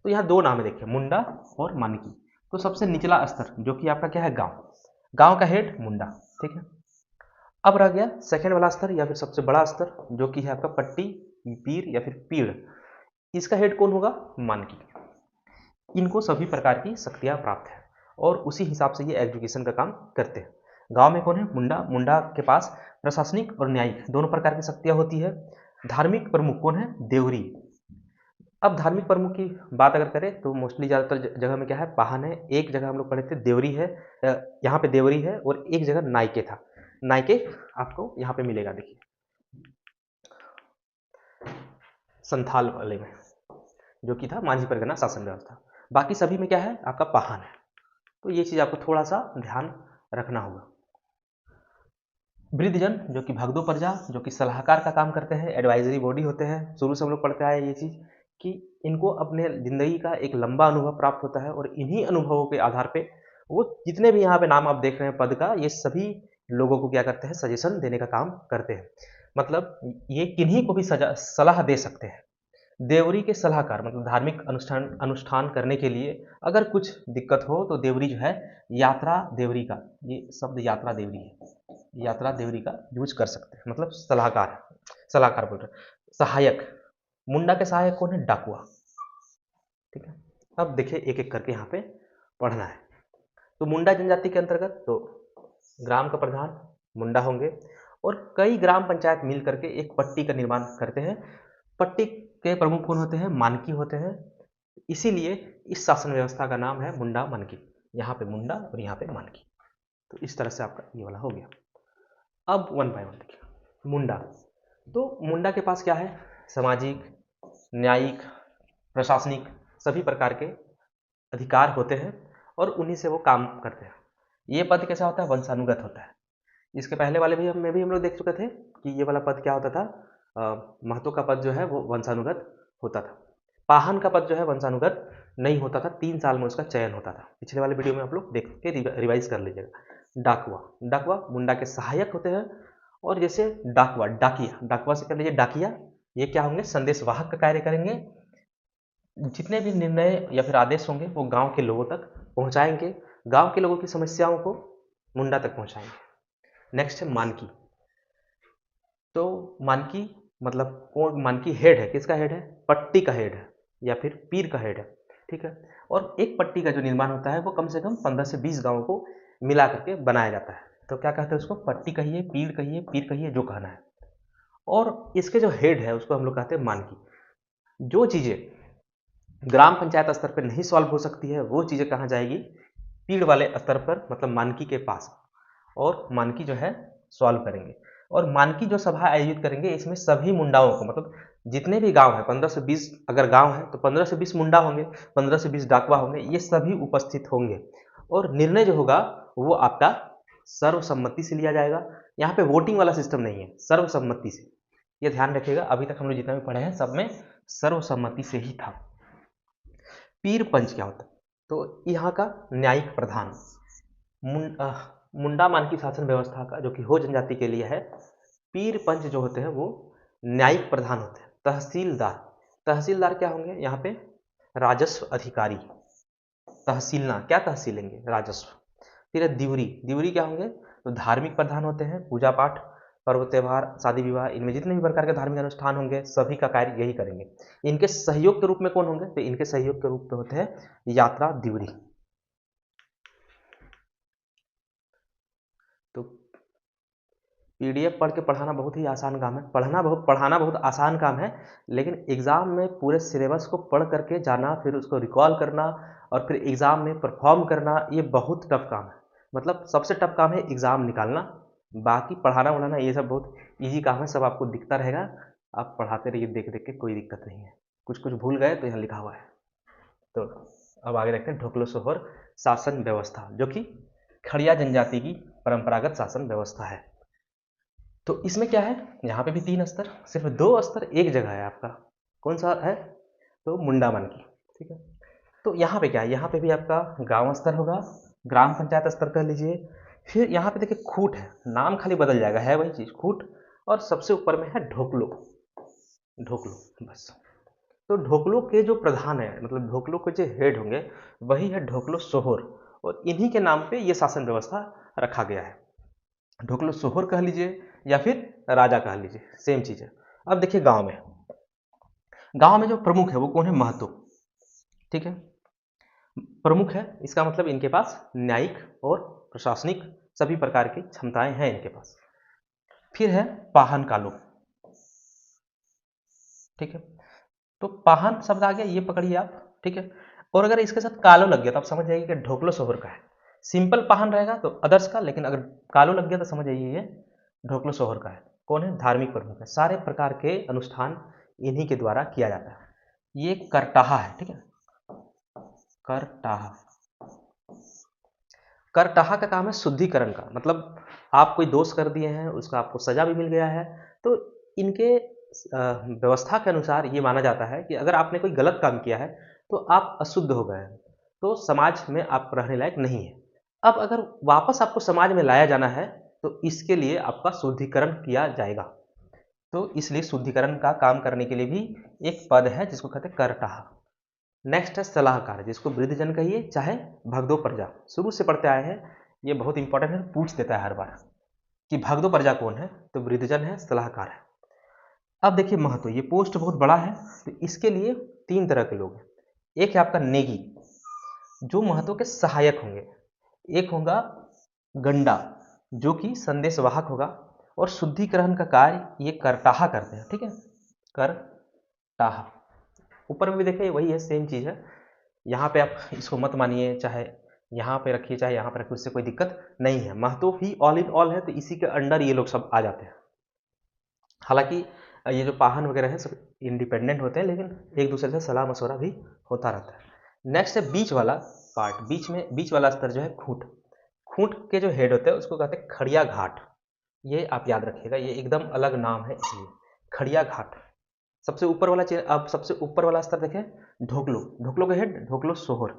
तो यहाँ दो नाम है देखिए, मुंडा और मानकी। तो सबसे निचला स्तर जो कि आपका क्या है? गांव। गांव का हेड मुंडा, ठीक है। अब रह गया सेकंड वाला स्तर या फिर सबसे बड़ा स्तर जो कि है आपका पट्टी, पीर या फिर पीड़। इसका हेड कौन होगा? मानकी। इनको सभी प्रकार की शक्तियां प्राप्त है और उसी हिसाब से ये एजुकेशन का काम करते हैं। गांव में कौन है? मुंडा। मुंडा के पास प्रशासनिक और न्यायिक दोनों प्रकार की शक्तियां होती है। धार्मिक प्रमुख कौन है? देवरी। अब धार्मिक प्रमुख की बात अगर करें तो मोस्टली ज़्यादातर जगह में क्या है? पाहन है। एक जगह हम लोग पढ़े थे देवरी है, यहाँ पे देवरी है, और एक जगह नायके था। नायके आपको यहाँ पे मिलेगा, देखिए संथाल वाले में, जो कि था माझी परगना शासन व्यवस्था। बाकी सभी में क्या है? आपका पाहन है। तो ये चीज़ आपको थोड़ा सा ध्यान रखना होगा। वृद्धजन जो कि भगदो प्रजा, जो कि सलाहकार का काम करते हैं, एडवाइजरी बॉडी होते हैं। शुरू से हम लोग पढ़ते आए ये चीज़ कि इनको अपने ज़िंदगी का एक लंबा अनुभव प्राप्त होता है, और इन्हीं अनुभवों के आधार पे वो जितने भी यहाँ पे नाम आप देख रहे हैं पद का, ये सभी लोगों को क्या करते हैं? सजेशन देने का काम करते हैं। मतलब ये किन्हीं को भी सलाह दे सकते हैं। देवरी के सलाहकार मतलब धार्मिक अनुष्ठान करने के लिए अगर कुछ दिक्कत हो तो देवरी जो है यात्रा देवरी का, ये शब्द यात्रा देवरी है, यात्रा देवरी का यूज कर सकते हैं। मतलब सलाहकार, सलाहकार बोल रहे हैं। सहायक, मुंडा के सहायक कौन है? डाकुआ, ठीक है। अब देखिए एक एक करके यहाँ पे पढ़ना है। तो मुंडा जनजाति के अंतर्गत तो ग्राम का प्रधान मुंडा होंगे, और कई ग्राम पंचायत मिल करके एक पट्टी का निर्माण करते हैं। पट्टी के प्रमुख कौन होते हैं? मानकी होते हैं। इसीलिए इस शासन व्यवस्था का नाम है मुंडा मानकी। यहाँ पे मुंडा और यहाँ पे मानकी। तो इस तरह से आपका ये वाला हो गया। अब वन बाय वन देखिए। मुंडा, तो मुंडा के पास क्या है? सामाजिक, न्यायिक, प्रशासनिक सभी प्रकार के अधिकार होते हैं और उन्हीं से वो काम करते हैं। ये पद कैसा होता है? वंशानुगत होता है। इसके पहले वाले भी हम लोग देख चुके थे कि ये वाला पद क्या होता था? महतो का पद जो है वो वंशानुगत होता था। पाहन का पद जो है वंशानुगत नहीं होता था, 3 साल में उसका चयन होता था। पिछले वाले वीडियो में आप लोग देख के रिवाइज कर लीजिएगा। डाकुआ, डाकुआ मुंडा के सहायक होते हैं। और जैसे डाकुआ, डाकिया, डाकुआ से कर लीजिए डाकिया, ये क्या होंगे? संदेश वाहक का कार्य करेंगे। जितने भी निर्णय या फिर आदेश होंगे वो गांव के लोगों तक पहुंचाएंगे, गांव के लोगों की समस्याओं को मुंडा तक पहुंचाएंगे। नेक्स्ट है मानकी। तो मानकी मतलब कौन? मानकी हेड है, किसका हेड है? पट्टी का हेड है या फिर पीर का हेड है, ठीक है। और एक पट्टी का जो निर्माण होता है वो कम से कम 15 से 20 गांवों को मिला करके बनाया जाता है। तो क्या कहते हैं उसको? पट्टी कहिए, पीर कहिए, पीर कहिए, जो कहना है। और इसके जो हेड है उसको हम लोग कहते हैं मानकी। जो चीज़ें ग्राम पंचायत स्तर पर नहीं सॉल्व हो सकती है वो चीज़ें कहाँ जाएगी, पीड़ वाले स्तर पर, मतलब मानकी के पास, और मानकी जो है सॉल्व करेंगे। और मानकी जो सभा आयोजित करेंगे इसमें सभी मुंडाओं को, मतलब जितने भी गांव है 15 से 20 अगर गांव है तो 15 से 20 मुंडा होंगे, 15 से 20 डाकवा होंगे, ये सभी उपस्थित होंगे। और निर्णय जो होगा वो आपका सर्वसम्मति से लिया जाएगा। यहाँ पे वोटिंग वाला सिस्टम नहीं है, सर्वसम्मति से, ये ध्यान रखिएगा। अभी तक हम लोग जितना भी पढ़े हैं सब में सर्वसम्मति से ही था। पीर पंच क्या होता है, तो यहाँ का न्यायिक प्रधान, मुंडा मानकी शासन व्यवस्था का जो कि हो जनजाति के लिए है, पीर पंच जो होते हैं वो न्यायिक प्रधान होते हैं। तहसीलदार, तहसीलदार क्या होंगे यहाँ पे, राजस्व अधिकारी। तहसीलना क्या तहसीलेंगे, राजस्व। फिर है दिवरी, दिवरी क्या होंगे, तो धार्मिक प्रधान होते हैं। पूजा पाठ, पर्व त्योहार, शादी विवाह, इनमें जितने भी प्रकार के धार्मिक अनुष्ठान होंगे सभी का कार्य यही करेंगे। इनके सहयोग के रूप में कौन होंगे, तो इनके सहयोग के रूप में होते हैं यात्रा दिवरी। तो पीडीएफ पढ़ के पढ़ाना बहुत ही आसान काम है, पढ़ाना बहुत आसान काम है, लेकिन एग्ज़ाम में पूरे सिलेबस को पढ़ करके जाना, फिर उसको रिकॉल करना और फिर एग्ज़ाम में परफॉर्म करना, ये बहुत टफ काम है। मतलब सबसे टफ काम है एग्ज़ाम निकालना, बाकी पढ़ाना वढ़ाना ये सब बहुत ईजी काम है, सब आपको दिखता रहेगा, आप पढ़ाते रहिए देख देख के, कोई दिक्कत नहीं है। कुछ कुछ भूल गए तो यहाँ लिखा हुआ है। तो अब आगे देखते हैं ढोकलो सोहर शासन व्यवस्था, जो कि खड़िया जनजाति की परंपरागत शासन व्यवस्था है। तो इसमें क्या है, यहाँ पे भी 3 स्तर, सिर्फ 2 स्तर एक जगह है आपका, कौन सा है, तो मुंडा मानकी, ठीक है। तो यहाँ पे क्या है, यहाँ पे भी आपका गांव स्तर होगा, ग्राम पंचायत स्तर कर लीजिए। फिर यहाँ पे देखिए खूट है, नाम खाली बदल जाएगा, है वही चीज़ खूट, और सबसे ऊपर में है ढोकलो, ढोकलो बस। तो ढोकलो के जो प्रधान है, मतलब ढोकलो के जो हेड होंगे वही है ढोकलो सोहर, और इन्हीं के नाम पे ये शासन व्यवस्था रखा गया है। ढोकलो सोहर कह लीजिए या फिर राजा कह लीजिए, सेम चीज़ है। अब देखिए गांव में जो प्रमुख है वो कौन है, महतो, ठीक है। प्रमुख है इसका मतलब इनके पास न्यायिक और प्रशासनिक सभी प्रकार की क्षमताएं हैं इनके पास। फिर है पाहन कालो, ठीक है। तो पाहन शब्द आ गया, ये पकड़िए आप, ठीक है। और अगर इसके साथ कालो लग गया तो आप समझ जाइए कि ढोकलो सोहर का है। सिंपल पाहन रहेगा तो अदर्स का, लेकिन अगर कालो लग गया तो समझ जाइए ये ढोकलो सोहर का है। कौन है, धार्मिक प्रमुख है, सारे प्रकार के अनुष्ठान इन्हीं के द्वारा किया जाता है। ये करटाहा है, ठीक है, करटाहा। करटाहा का काम है शुद्धिकरण का, मतलब आप कोई दोष कर दिए हैं, उसका आपको सजा भी मिल गया है, तो इनके व्यवस्था के अनुसार ये माना जाता है कि अगर आपने कोई गलत काम किया है तो आप अशुद्ध हो गए हैं, तो समाज में आप रहने लायक नहीं है। अब अगर वापस आपको समाज में लाया जाना है तो इसके लिए आपका शुद्धिकरण किया जाएगा। तो इसलिए शुद्धिकरण का काम करने के लिए भी एक पद है जिसको कहते हैं करटाहा। नेक्स्ट है सलाहकार, जिसको वृद्धजन कहिए चाहे भगदो प्रजा, शुरू से पढ़ते आए हैं, ये बहुत इंपॉर्टेंट है, पूछ देता है हर बार कि भगदो प्रजा कौन है, तो वृद्धजन है, सलाहकार है। अब देखिए महतो, ये पोस्ट बहुत बड़ा है, तो इसके लिए 3 तरह के लोग हैं। एक है आपका नेगी, जो महतो के सहायक होंगे। एक होगा गंडा, जो कि संदेशवाहक होगा। और शुद्धिकरण का कार्य ये करटाहा करते हैं, ठीक है, करटाहा। ऊपर में भी देखिए वही है, सेम चीज़ है। यहाँ पे आप इसको मत मानिए, चाहे यहाँ पे रखिए चाहे यहाँ पे रखिए, उससे कोई दिक्कत नहीं है। महतो ही ऑल इन ऑल है, तो इसी के अंडर ये लोग सब आ जाते हैं। हालांकि ये जो पाहन वगैरह है सब इंडिपेंडेंट होते हैं, लेकिन एक दूसरे से सलाह मशवरा भी होता रहता है। नेक्स्ट है बीच वाला पार्ट, बीच वाला स्तर जो है खूंट। खूंट के जो हेड होते हैं उसको कहते हैं खड़िया घाट। ये आप याद रखिएगा, ये एकदम अलग नाम है इसलिए, खड़िया घाट। सबसे ऊपर वाला अब सबसे ऊपर वाला स्तर देखें, ढोकलो, ढोकलो के हेड ढोकलो सोहर।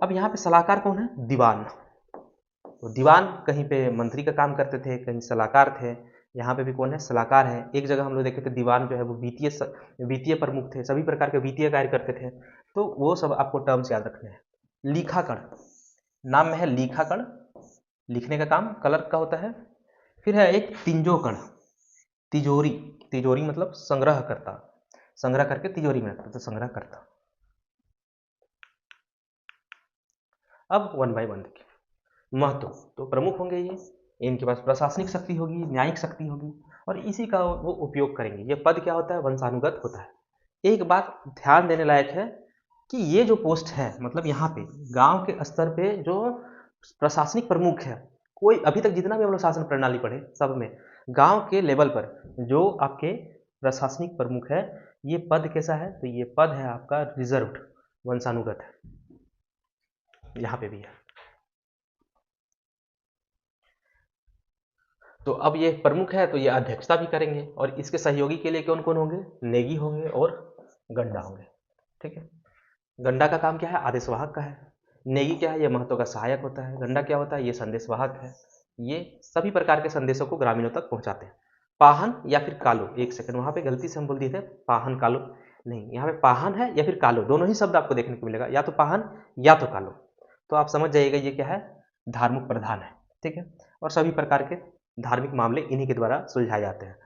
अब यहाँ पे सलाहकार कौन है, दीवान। तो दीवान कहीं पे मंत्री का काम करते थे, कहीं सलाहकार थे, यहाँ पे भी कौन है, सलाहकार है। एक जगह हम लोग देखे थे दीवान जो है वो वित्तीय प्रमुख थे, सभी प्रकार के वित्तीय कार्य करते थे। तो वो सब आपको टर्म्स याद रखने हैं। लीखाकण, नाम में है लीखाकण, लिखने का काम कलर का होता है। फिर है एक तिंजोकण, तिजोरी, तिजोरी मतलब संग्रह करता, संग्रह करके तिजोरी में रखता, तो संग्रह करता। अब 1 बाय 1 देखिए। महत्व, तो प्रमुख होंगे ये, इनके पास प्रशासनिक शक्ति होगी, न्यायिक शक्ति होगी, और इसी का वो उपयोग करेंगे। ये पद क्या होता है? वंशानुगत होता है। एक बात ध्यान देने लायक है कि ये जो पोस्ट है, मतलब यहाँ पे गांव के स्तर पे जो प्रशासनिक प्रमुख है, कोई अभी तक जितना भी हम लोग शासन प्रणाली पढ़े सब में गांव के लेवल पर जो आपके प्रशासनिक प्रमुख है, ये पद कैसा है? तो ये पद है आपका रिजर्व्ड, वंशानुगत है। यहाँ पे भी है। तो अब ये प्रमुख है तो ये अध्यक्षता भी करेंगे, और इसके सहयोगी के लिए कौन कौन होंगे? नेगी होंगे और गंडा होंगे। ठीक है। गंडा का काम क्या है? आदेशवाहक का है। नेगी क्या है? ये महत्व का सहायक होता है। गंडा क्या होता है? ये संदेशवाहक है। ये सभी प्रकार के संदेशों को ग्रामीणों तक पहुंचाते हैं। पाहन या फिर कालो, एक सेकंड, वहां पे गलती से हम बोल दिए थे पाहन कालो, नहीं, यहाँ पे पाहन है या फिर कालो, दोनों ही शब्द आपको देखने को मिलेगा, या तो पाहन या तो कालो। तो आप समझ जाइएगा ये क्या है? धार्मिक प्रधान है। ठीक है। और सभी प्रकार के धार्मिक मामले इन्हीं के द्वारा सुलझाए जाते हैं,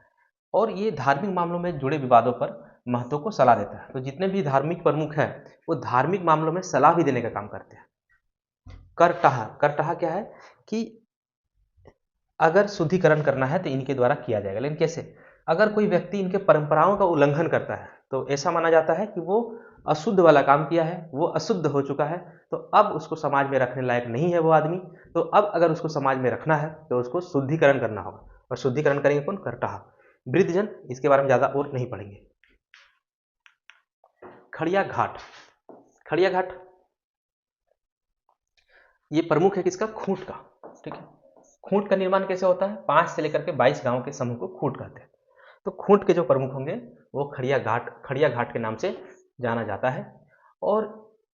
और ये धार्मिक मामलों में जुड़े विवादों पर महत्व को सलाह देता है। तो जितने भी धार्मिक प्रमुख हैं वो धार्मिक मामलों में सलाह भी देने का काम करते हैं। करटहा, करटहा क्या है कि अगर शुद्धिकरण करना है तो इनके द्वारा किया जाएगा, लेकिन कैसे? अगर कोई व्यक्ति इनके परंपराओं का उल्लंघन करता है तो ऐसा माना जाता है कि वो अशुद्ध वाला काम किया है, वो अशुद्ध हो चुका है, तो अब उसको समाज में रखने लायक नहीं है वो आदमी। तो अब अगर उसको समाज में रखना है तो उसको शुद्धिकरण करना होगा, और शुद्धिकरण करेंगे कौन? करटहा। वृद्धजन, इसके बारे में ज़्यादा और नहीं पढ़ेंगे। खड़िया घाट, खड़िया घाट ये प्रमुख है किसका? खूंट का। ठीक है। खूंट का निर्माण कैसे होता है? 5 से लेकर के 22 गांव के समूह को खूंट कहते हैं। तो खूंट के जो प्रमुख होंगे वो खड़िया घाट के नाम से जाना जाता है। और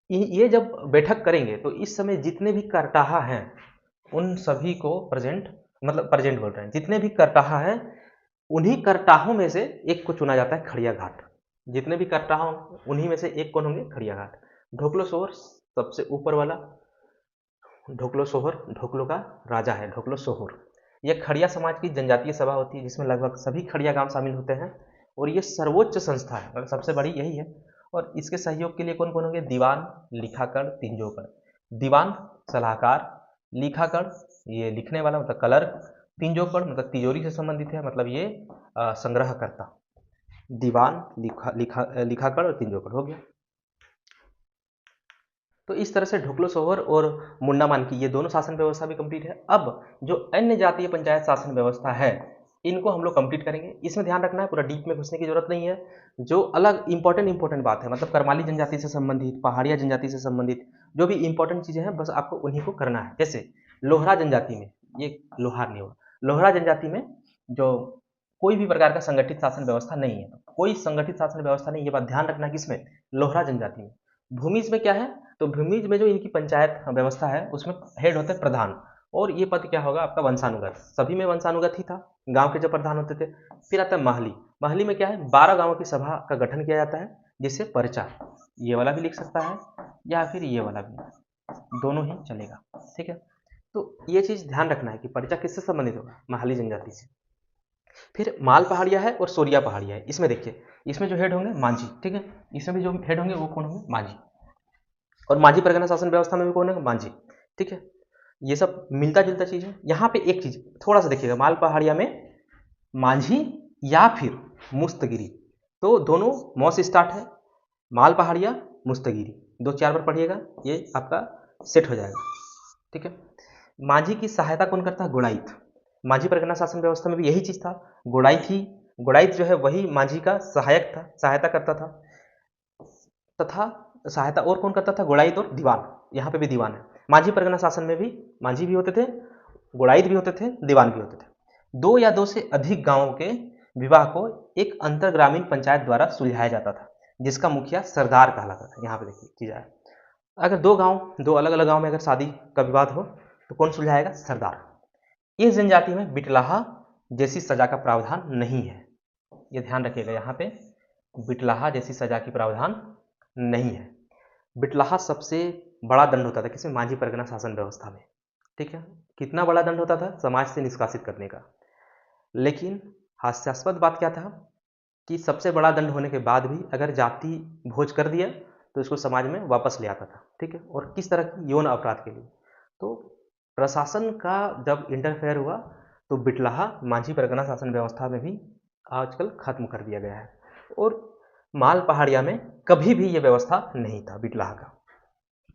ये जब बैठक करेंगे तो इस समय जितने भी करटाहा हैं उन सभी को प्रेजेंट बोल रहे हैं, जितने भी करटाहा हैं उन्हीं करटाहों में से एक को चुना जाता है खड़िया घाट। जितने भी करटाहा उन्हीं में से एक कौन होंगे? खड़िया घाट। ढोकलो सोहर सबसे ऊपर वाला, ढोकलो सोहर ढोकलो का राजा है, ढोकलो सोहर। यह खड़िया समाज की जनजातीय सभा होती है जिसमें लगभग सभी खड़िया गांव शामिल होते हैं, और ये सर्वोच्च संस्था है और सबसे बड़ी यही है। और इसके सहयोग के लिए कौन कौन होंगे? दीवान, लिखाकड़, तिंजोकड़। दीवान सलाहकार, लिखाकड़ ये लिखने वाला मतलब क्लर्क, तिंजोकड़ मतलब तिजोरी से संबंधित है, मतलब ये संग्रहकर्ता। दीवान, लिखाकड़ और तिंजोकड़ हो गया। तो इस तरह से ढोकलो सोहर और मुंडा मानकी ये दोनों शासन व्यवस्था भी कंप्लीट है। अब जो अन्य जातीय पंचायत शासन व्यवस्था है इनको हम लोग कंप्लीट करेंगे। इसमें ध्यान रखना है, पूरा डीप में घुसने की जरूरत नहीं है। जो अलग इंपॉर्टेंट बात है, मतलब करमाली जनजाति से संबंधित, पहाड़िया जनजाति से संबंधित जो भी इंपॉर्टेंट चीजें हैं बस आपको उन्हीं को करना है। जैसे लोहरा जनजाति में, ये लोहार नहीं होगा, लोहरा जनजाति में जो कोई भी प्रकार का संगठित शासन व्यवस्था नहीं है, कोई संगठित शासन व्यवस्था नहीं, ये बात ध्यान रखना है। किसमें? लोहरा जनजाति में। भूमिज में क्या है? तो भूमिज में जो इनकी पंचायत व्यवस्था है उसमें हेड होते हैं प्रधान, और ये पद क्या होगा आपका? वंशानुगत। सभी में वंशानुगत ही था, गांव के जो प्रधान होते थे। फिर आता है महली। महली में क्या है? 12 गांवों की सभा का गठन किया जाता है, जिससे पर्चा, ये वाला भी लिख सकता है या फिर ये वाला भी, दोनों ही चलेगा। ठीक है। तो ये चीज ध्यान रखना है कि पर्चा किससे संबंधित होगा? महली जनजाति से। फिर माल पहाड़िया है और सोरिया पहाड़िया है। इसमें देखिए, इसमें जो हेड होंगे मांझी। ठीक है। इसमें भी जो हेड होंगे वो कौन होंगे? मांझी। और मांझी परगना शासन व्यवस्था में भी कौन है? मांझी। ठीक है। ये सब मिलता जुलता चीज है। यहाँ पे एक चीज थोड़ा सा देखिएगा, माल पहाड़िया में मांझी या फिर मुस्तगिरी, तो दोनों मौ से स्टार्ट है। माल पहाड़िया, मुस्तगिरी, 2-4 बार पढ़िएगा, ये आपका सेट हो जाएगा। ठीक है। मांझी की सहायता कौन करता है? गुणाइत। मांझी परगना शासन व्यवस्था में भी यही चीज था, गुणाइत ही। गुणाइत जो है वही मांझी का सहायक था, सहायता करता था। तथा सहायता और कौन करता था? गुड़ाइत और दीवान। यहाँ पे भी दीवान है। मांझी परगना शासन में भी मांझी भी होते थे, गुड़ाइत भी होते थे, दीवान भी होते थे। 2 या 2 से अधिक गांवों के विवाह को एक अंतर ग्रामीण पंचायत द्वारा सुलझाया जाता था, जिसका मुखिया सरदार कहलाता था। यहाँ पे देखिए चीज है, अगर दो अलग अलग गांव में अगर शादी का विवाद हो तो कौन सुलझाएगा? सरदार। इस जनजाति में बिटलाहा जैसी सजा का प्रावधान नहीं है, ये ध्यान रखिएगा। यहाँ पे बिटलाहा जैसी सजा की प्रावधान नहीं है। बिटलाहा सबसे बड़ा दंड होता था किसमें? मांझी परगना शासन व्यवस्था में। ठीक है। कितना बड़ा दंड होता था? समाज से निष्कासित करने का। लेकिन हास्यास्पद बात क्या था कि सबसे बड़ा दंड होने के बाद भी अगर जाति भोज कर दिया तो इसको समाज में वापस ले आता था। ठीक है। और किस तरह की? यौन अपराध के लिए। तो प्रशासन का जब इंटरफेयर हुआ तो बिटलाहा माझी परगना शासन व्यवस्था में भी आजकल खत्म कर दिया गया है। और माल पहाड़िया में कभी भी ये व्यवस्था नहीं था बिटलाहा का।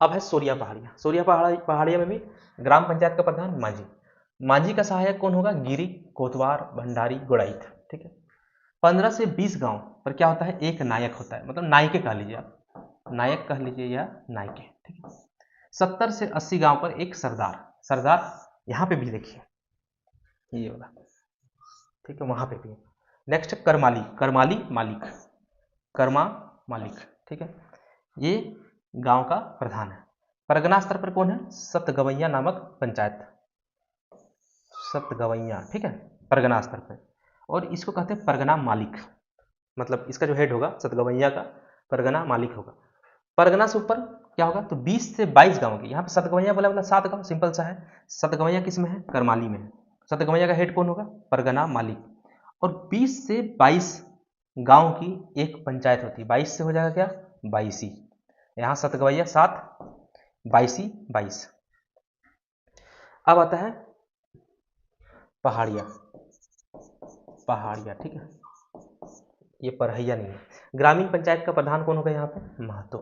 अब है सोरिया पहाड़िया। सोरिया पहाड़िया में भी ग्राम पंचायत का प्रधान माझी। माझी का सहायक कौन होगा? गिरी, कोतवार, भंडारी, गोड़ाइथ। ठीक है। 15 से 20 गांव पर क्या होता है? एक नायक होता है, मतलब नायके कह लीजिए आप, नायक कह लीजिए या नायके। ठीक है। 70 से 80 गांव पर एक सरदार। सरदार यहाँ पे भी देखिए ये वाला, ठीक है, वहां पे भी है। नेक्स्ट करमाली। करमाली मालिक, कर्मा मालिक। ठीक है, ये गांव का प्रधान है। परगना स्तर पर कौन है? सतगवैया नामक पंचायत, सतगवैया। ठीक है, परगना स्तर पर। और इसको कहते हैं परगना मालिक, मतलब इसका जो हेड होगा सतगवैया का परगना मालिक होगा। परगना से ऊपर क्या होगा? तो 20 से 22 गांव की, यहाँ पे सतगवैया बोला 7 गांव, सिंपल सा है। सतगवैया किस में है? करमाली में है। सतगवैया का हेड कौन होगा? परगना मालिक। और 20 से 22 गांव की एक पंचायत होती है। 22 से हो जाएगा क्या? 22। यहाँ सतगवैया 7, 22, 22। अब आता है पहाड़िया। पहाड़िया, ठीक है, ये पढ़ैया नहीं है। ग्रामीण पंचायत का प्रधान कौन होगा यहाँ पे? महतो।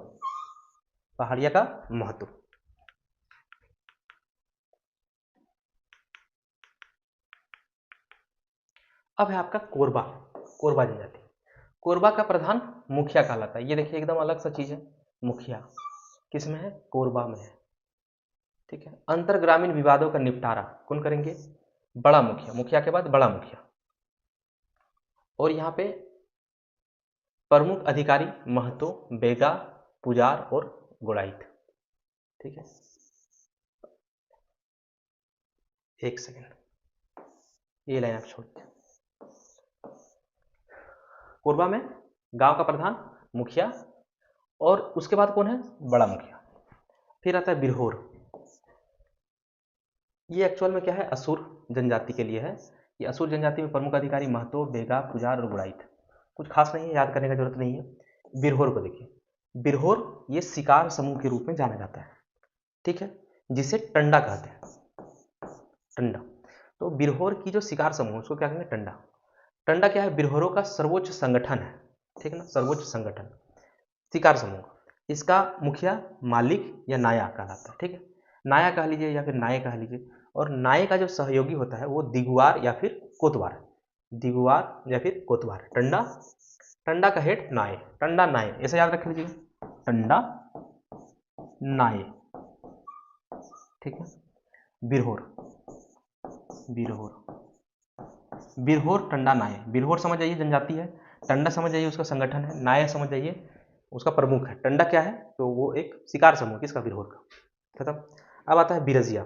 पहाड़िया का महतो। अब है आपका कोरबा। कोरबा जनजाति। कोरबा का प्रधान मुखिया कहलाता है। ये देखिए एकदम अलग सा चीज है, मुखिया किस में है? कोरबा में है। ठीक है। अंतर ग्रामीण विवादों का निपटारा कौन करेंगे? बड़ा मुखिया। मुखिया के बाद बड़ा मुखिया। और यहाँ पे प्रमुख अधिकारी महतो, बेगा, पुजार और गोड़ाइत। ठीक है, एक सेकेंड, ये लाइन आप छोड़ दीजिए। कोरबा में गांव का प्रधान मुखिया, और उसके बाद कौन है? बड़ा मुखिया। फिर आता है बिरहोर। ये एक्चुअल में क्या है? असुर जनजाति के लिए है। ये असुर जनजाति में प्रमुख अधिकारी महतो, बेगा, पुजार और गुड़ाइथ। कुछ खास नहीं है, याद करने की जरूरत नहीं है। बिरहोर को देखिए। बिरहोर ये शिकार समूह के रूप में जाना जाता है। ठीक है, जिसे टंडा कहते हैं, टंडा। तो बिरहोर की जो शिकार समूह उसको क्या कहेंगे? टंडा। टंडा क्या है? बिरहोरों का सर्वोच्च संगठन है। ठीक है ना, सर्वोच्च संगठन, शिकार समूह। इसका मुखिया मालिक या नाया कहलाता है। ठीक है, नाया कह लीजिए या फिर नाये कह लीजिए। और नाये का जो सहयोगी होता है वो दिगुआर या फिर कोतवार। दिगुआर या फिर कोतवार। टंडा, टंडा का हेड नाये, टंडा नाये, ऐसे याद रख लीजिएगा, टंडा नाये। ठीक है। बिरहोर, बिरहोर, बिरहोर, टंडा, नाये। बिरहोर समझ जाइए जनजाति है, टंडा समझ जाइए उसका संगठन है, नाये समझ जाइए उसका प्रमुख है। टंडा क्या है? तो वो एक शिकार समूह किसका? बिरहोर का। खत्म। अब आता है बिरजिया।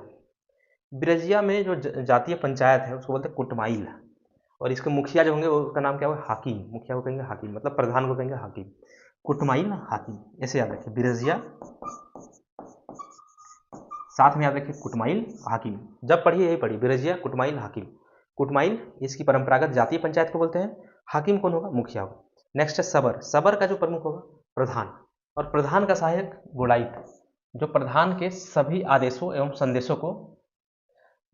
बिरजिया में जो जातीय पंचायत है उसको बोलते हैं कुटमाइल। और इसके मुखिया जो होंगे उसका नाम क्या होगा? हाकिम। मुखिया को कहेंगे हाकिम, मतलब प्रधान को कहेंगे हाकिम। कुटमाइल हाकिम, ऐसे याद रखिए। बिरजिया साथ में याद रखिए, कुटमाइल हाकिम। जब पढ़िए यही पढ़िए, बिरजिया, कुटमाइल, हाकिम। कुटमाइल इसकी परंपरागत जातीय पंचायत को बोलते हैं। हाकिम कौन होगा? मुखिया को। नेक्स्ट है सबर। सबर का जो प्रमुख होगा? प्रधान। और प्रधान का सहायक गोड़ाइत, जो प्रधान के सभी आदेशों एवं संदेशों को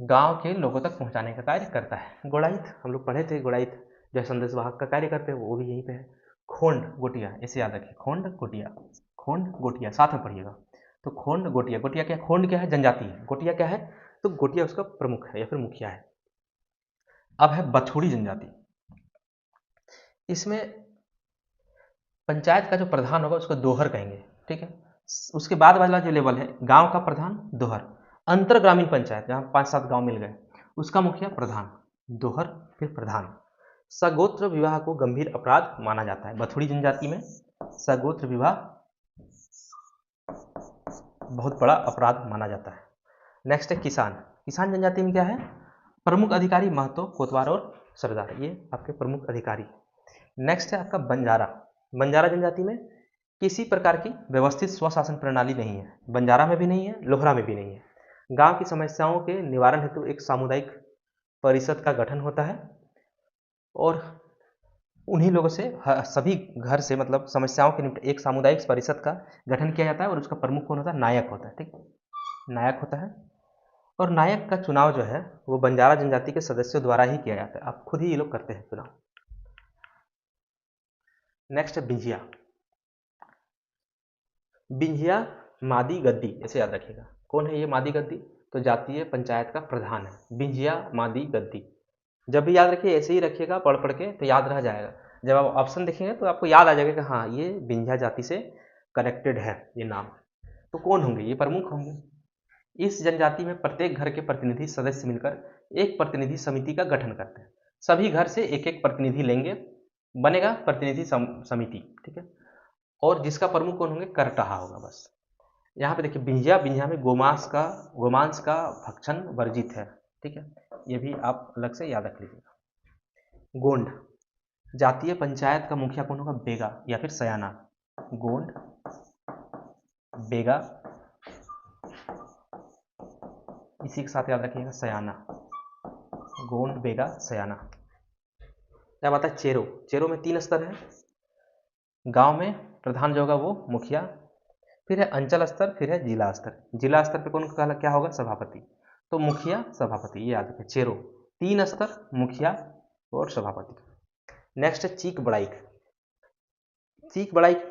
गांव के लोगों तक पहुंचाने का कार्य करता है। गोड़ाइत हम लोग पढ़े थे, गोड़ाइत जो संदेश वाहक का कार्य करते हैं वो भी यहीं पे है। खोंड गोटिया, ऐसे याद रखिए, खोंड गोटिया, खोंड गोटिया साथ में पढ़िएगा। तो खोंड गोटिया, गोटिया क्या? खोंड क्या है? जनजाति है। गोटिया क्या है? तो गोटिया उसका प्रमुख है या फिर मुखिया है। अब है बथुड़ी जनजाति। इसमें पंचायत का जो प्रधान होगा उसको दोहर कहेंगे। ठीक है, उसके बाद वाला जो लेवल है गांव का प्रधान दोहर। अंतर ग्रामीण पंचायत जहां 5-7 गांव मिल गए उसका मुखिया प्रधान, दोहर, फिर प्रधान। सगोत्र विवाह को गंभीर अपराध माना जाता है। बथुड़ी जनजाति में सगोत्र विवाह बहुत बड़ा अपराध माना जाता है। नेक्स्ट है किसान। किसान जनजाति में क्या है? प्रमुख अधिकारी महतो, कोतवार और सरदार, ये आपके प्रमुख अधिकारी। नेक्स्ट है आपका बंजारा। बंजारा जनजाति में किसी प्रकार की व्यवस्थित स्वशासन प्रणाली नहीं है। बंजारा में भी नहीं है, लोहरा में भी नहीं है। गांव की समस्याओं के निवारण हेतु एक सामुदायिक परिषद का गठन होता है और उन्हीं लोगों से सभी घर से मतलब समस्याओं के निपट एक सामुदायिक परिषद का गठन किया जाता है और उसका प्रमुख कौन होता है? नायक होता है। ठीक, नायक होता है। और नायक का चुनाव जो है वो बंजारा जनजाति के सदस्यों द्वारा ही किया जाता है, अब खुद ही ये लोग करते हैं चुनाव। नेक्स्ट है बिंझिया। बिंझिया मादी गद्दी, ऐसे याद रखिएगा। कौन है ये मादी गद्दी? तो जातीय पंचायत का प्रधान है बिंझिया मादी गद्दी। जब भी याद रखिए ऐसे ही रखिएगा, पढ़ पढ़ के तो याद रह जाएगा। जब आप ऑप्शन देखेंगे तो आपको याद आ जाएगा कि हाँ ये बिंझिया जाति से कनेक्टेड है ये नाम। तो कौन होंगे? ये प्रमुख होंगे। इस जनजाति में प्रत्येक घर के प्रतिनिधि सदस्य मिलकर एक प्रतिनिधि समिति का गठन करते हैं। सभी घर से एक एक प्रतिनिधि लेंगे, बनेगा प्रतिनिधि समिति, ठीक है। और जिसका प्रमुख कौन होंगे? करटहा होगा बस। यहाँ पे देखिए बिंझिया में गोमांस का भक्षण वर्जित है, ठीक है। ये भी आप अलग से याद रख लीजिएगा। गोंड जातीय पंचायत का मुखिया कौन होगा? बेगा या फिर सयाना। गोंड, बेगा, इसी के साथ याद रखिएगा सयाना। गोंड, बेगा, सयाना। क्या बात है? चेरो में 3 स्तर है। गांव में प्रधान जो होगा वो मुखिया, फिर है अंचल स्तर, फिर है जिला स्तर। जिला स्तर पे कौन क्या होगा? सभापति। तो मुखिया सभापति, ये याद रखें। चेरो 3 स्तर, मुखिया और सभापति। नेक्स्ट है चीक बड़ाइक। चीक बड़ाइक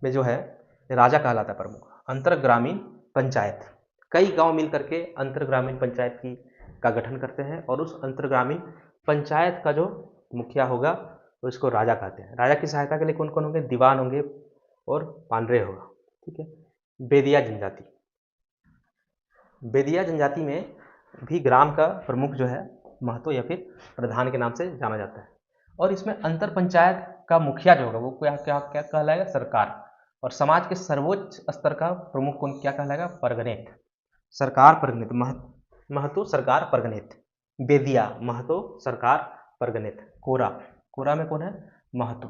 में जो है राजा कहलाता है प्रमुख। अंतर ग्रामीण पंचायत, कई गांव मिल करके अंतर ग्रामीण पंचायत का गठन करते हैं और उस अंतर ग्रामीण पंचायत का जो मुखिया होगा तो इसको राजा कहते हैं। राजा की सहायता के लिए कौन कौन होंगे? दीवान होंगे और पांडरे होगा, ठीक है। बेदिया जनजाति। बेदिया जनजाति में भी ग्राम का प्रमुख जो है महतो या फिर प्रधान के नाम से जाना जाता है। और इसमें अंतर पंचायत का मुखिया जो होगा वो क्या क्या क्या कहलाएगा? सरकार। और समाज के सर्वोच्च स्तर का प्रमुख कौन क्या कहलाएगा? परगनेत। सरकार परगनेत, महतो सरकार परगनेत। बेदिया महतो सरकार परगनेत। कोरा में कौन है? महतो।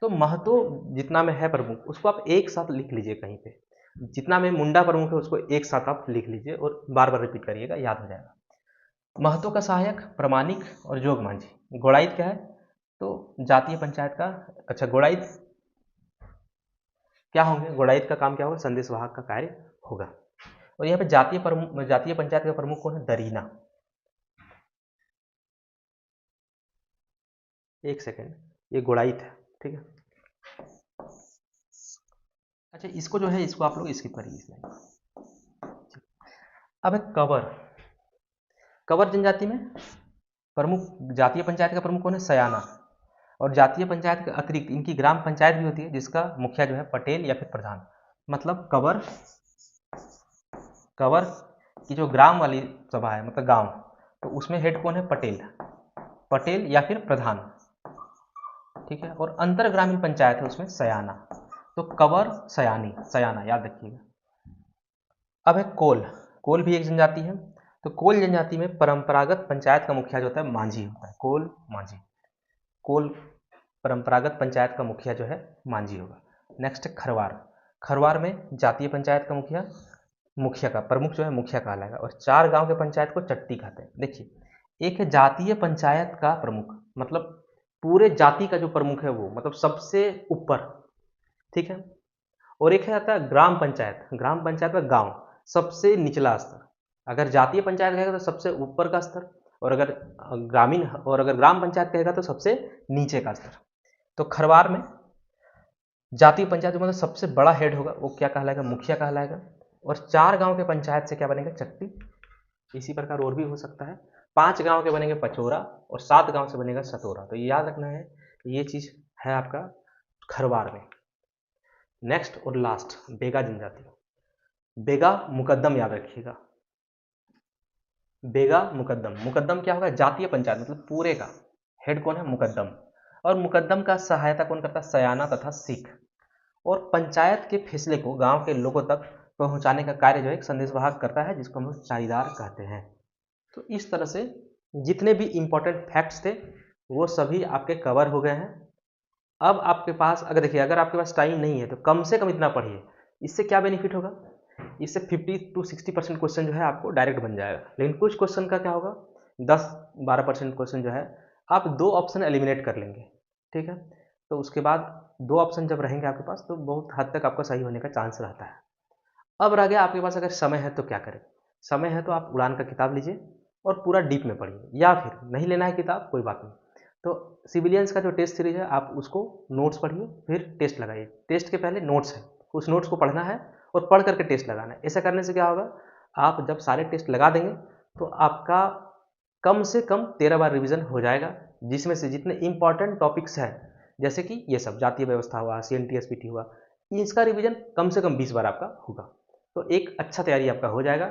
तो महतो जितना में है प्रमुख उसको आप एक साथ लिख लीजिए कहीं पे। जितना में मुंडा प्रमुख है उसको एक साथ आप लिख लीजिए और बार बार रिपीट करिएगा, याद हो जाएगा। महतो का सहायक प्रमाणिक और जोग मांझी। गोड़ाइत क्या है? तो जातीय पंचायत का, अच्छा गोड़ाइत क्या होंगे? गोड़ाइत का काम क्या होगा? संदेश वाहक का कार्य होगा। और यहाँ पे जातीय पंचायत का प्रमुख कौन है? दरीना। एक सेकेंड, ये गोड़ाइत है, ठीक है। अच्छा इसको जो है इसको आप लोग स्किप करिए इसमें। अब है कवर जनजाति में प्रमुख जातीय पंचायत का प्रमुख कौन है? सयाना। और जातीय पंचायत के अतिरिक्त इनकी ग्राम पंचायत भी होती है जिसका मुखिया जो है पटेल या फिर प्रधान। मतलब कवर की जो ग्राम वाली सभा है मतलब गांव, तो उसमें हेड कौन है? पटेल या फिर प्रधान, ठीक है। और अंतर ग्रामीण पंचायत है उसमें सयाना। तो कवर सयाना याद रखिएगा। अब है कोल भी एक जनजाति है। तो कोल जनजाति में परंपरागत पंचायत का मुखिया जो होता है मांझी होता है। कोल परंपरागत पंचायत का मुखिया जो है मांझी होगा। नेक्स्ट है खरवार में जातीय पंचायत का मुखिया का प्रमुख जो है मुखिया कहलाएगा। और 4 गांव के पंचायत को चट्टी कहते हैं। देखिए एक है जातीय पंचायत का प्रमुख, मतलब पूरे जाति का जो प्रमुख है वो, मतलब सबसे ऊपर, ठीक है। और एक है आता है ग्राम पंचायत का गांव, सबसे निचला स्तर। अगर जातीय पंचायत कहेगा तो सबसे ऊपर का स्तर, और अगर ग्राम पंचायत कहेगा तो सबसे नीचे का स्तर। तो खरवार में जातीय पंचायत मतलब सबसे बड़ा हेड होगा वो क्या कहलाएगा? मुखिया कहलाएगा। और 4 गांव के पंचायत से क्या बनेगा? चट्टी। इसी प्रकार और भी हो सकता है। 5 गांव के बनेंगे पचोरा और 7 गांव से बनेगा सतोरा। तो ये याद रखना है, ये चीज है आपका खरवार में। नेक्स्ट और लास्ट बेगा जनजाति। बेगा मुकद्दम याद रखिएगा। बेगा मुकद्दम क्या होगा? जातीय पंचायत मतलब पूरे का हेड कौन है? मुकद्दम। और मुकद्दम का सहायता कौन करता है? सयाना तथा सिख। और पंचायत के फैसले को गांव के लोगों तक पहुंचाने का कार्य जो है एक संदेशवाहक करता है जिसको हम लोग चारीदार कहते हैं। तो इस तरह से जितने भी इंपॉर्टेंट फैक्ट्स थे वो सभी आपके कवर हो गए हैं। अब आपके पास अगर देखिए अगर आपके पास टाइम नहीं है तो कम से कम इतना पढ़िए। इससे क्या बेनिफिट होगा? इससे 50 to 60% क्वेश्चन जो है आपको डायरेक्ट बन जाएगा। लेकिन कुछ क्वेश्चन का क्या होगा? 10-12% क्वेश्चन जो है आप 2 ऑप्शन एलिमिनेट कर लेंगे, ठीक है। तो उसके बाद 2 ऑप्शन जब रहेंगे आपके पास तो बहुत हद तक आपका सही होने का चांस रहता है। अब रह गया आपके पास अगर समय है तो क्या करें? समय है तो आप उड़ान का किताब लीजिए और पूरा डीप में पढ़िए, या फिर नहीं लेना है किताब कोई बात नहीं, तो सिविलियंस का जो टेस्ट सीरीज है आप उसको नोट्स पढ़िए फिर टेस्ट लगाइए। टेस्ट के पहले नोट्स है, उस नोट्स को पढ़ना है और पढ़ करके टेस्ट लगाना है। ऐसा करने से क्या होगा, आप जब सारे टेस्ट लगा देंगे तो आपका कम से कम 13 बार रिवीजन हो जाएगा, जिसमें से जितने इंपॉर्टेंट टॉपिक्स हैं जैसे कि ये सब जातीय व्यवस्था हुआ, CNT SPT हुआ, इसका रिवीजन कम से कम 20 बार आपका होगा। तो एक अच्छा तैयारी आपका हो जाएगा,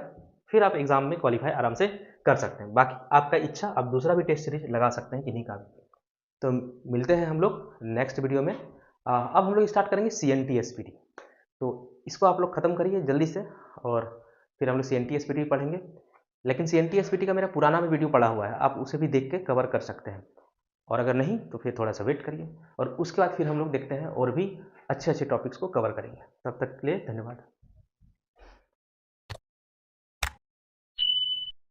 फिर आप एग्जाम में क्वालिफाई आराम से कर सकते हैं। बाकी आपका इच्छा, आप दूसरा भी टेस्ट सीरीज लगा सकते हैं किन्हीं का भी। तो मिलते हैं हम लोग नेक्स्ट वीडियो में। अब हम लोग स्टार्ट करेंगे CNT SPT, तो इसको आप लोग ख़त्म करिए जल्दी से, और फिर हम लोग CNT SPT पढ़ेंगे। लेकिन CNT SPT का मेरा पुराना भी वीडियो पड़ा हुआ है, आप उसे भी देख के कवर कर सकते हैं, और अगर नहीं तो फिर थोड़ा सा वेट करिए, और उसके बाद फिर हम लोग देखते हैं और भी अच्छे अच्छे टॉपिक्स को कवर करेंगे। तब तक के लिए धन्यवाद।